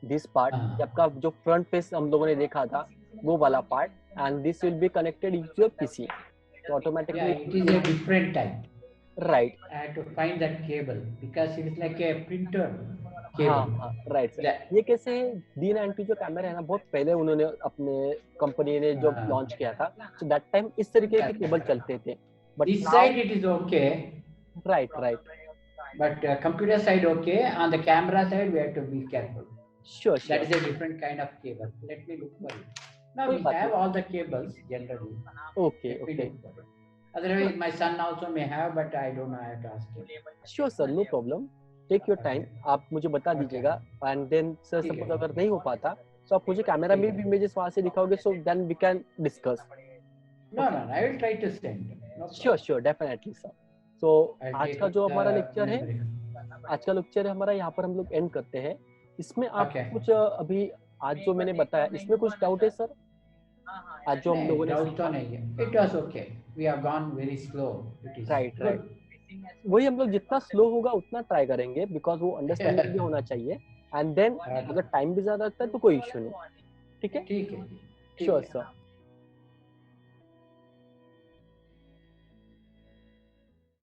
दिस पार्ट, ये आपका जो फ्रंट फेस हम लोगों ने देखा था वो वाला part, and this will be connected with your PC. तो automatically it is a different type, right. I have to find that cable because it is like a printer cable. हाँ right. ये कैसे D90 जो camera है ना, बहुत पहले उन्होंने अपने कंपनी ने जो लॉन्च किया था, तो दैट टाइम इस तरीके के केबल चलते थे, but this side it is okay, right, but computer side okay, on the camera side we have to be careful. Sure. That is a different kind of cable. Let me look for it. No, कोई we बात have नहीं. all the cables generally. Okay, Let me okay. look for it. Otherwise, my son also may have, but I don't know. I have to ask him. Sure sir, no problem. Take your time. Okay. आप मुझे बता Okay. दीजिएगा. And then sir, ठीक है. suppose अगर नहीं हो पाता, तो आप मुझे कैमरा में ठीक भी है. images वहाँ से दिखाओगे, so then we can discuss. No, no, no. I will try to send. No Sure, problem. sure, definitely sir. So I'll आज take का जो the हमारा लेक्चर है, memory. आज का लेक्चर है हमारा यहाँ पर हम लोग एंड करते हैं. इसमें आप Okay. कुछ अभी आज जो मैंने बताया, इसमें कुछ डाउट है सर? आज जो हम लोगों ने डाउट सीखा. तो नहीं है. It was okay. We have gone very slow. It is right good. Right. वही हम लोग जितना स्लो होगा उतना ट्राई करेंगे, बिकॉज वो अंडरस्टैंडिंग भी होना चाहिए. एंड देन अगर टाइम भी ज्यादा लगता है तो कोई इश्यू नहीं. ठीक है? ठीक है. Sure sir.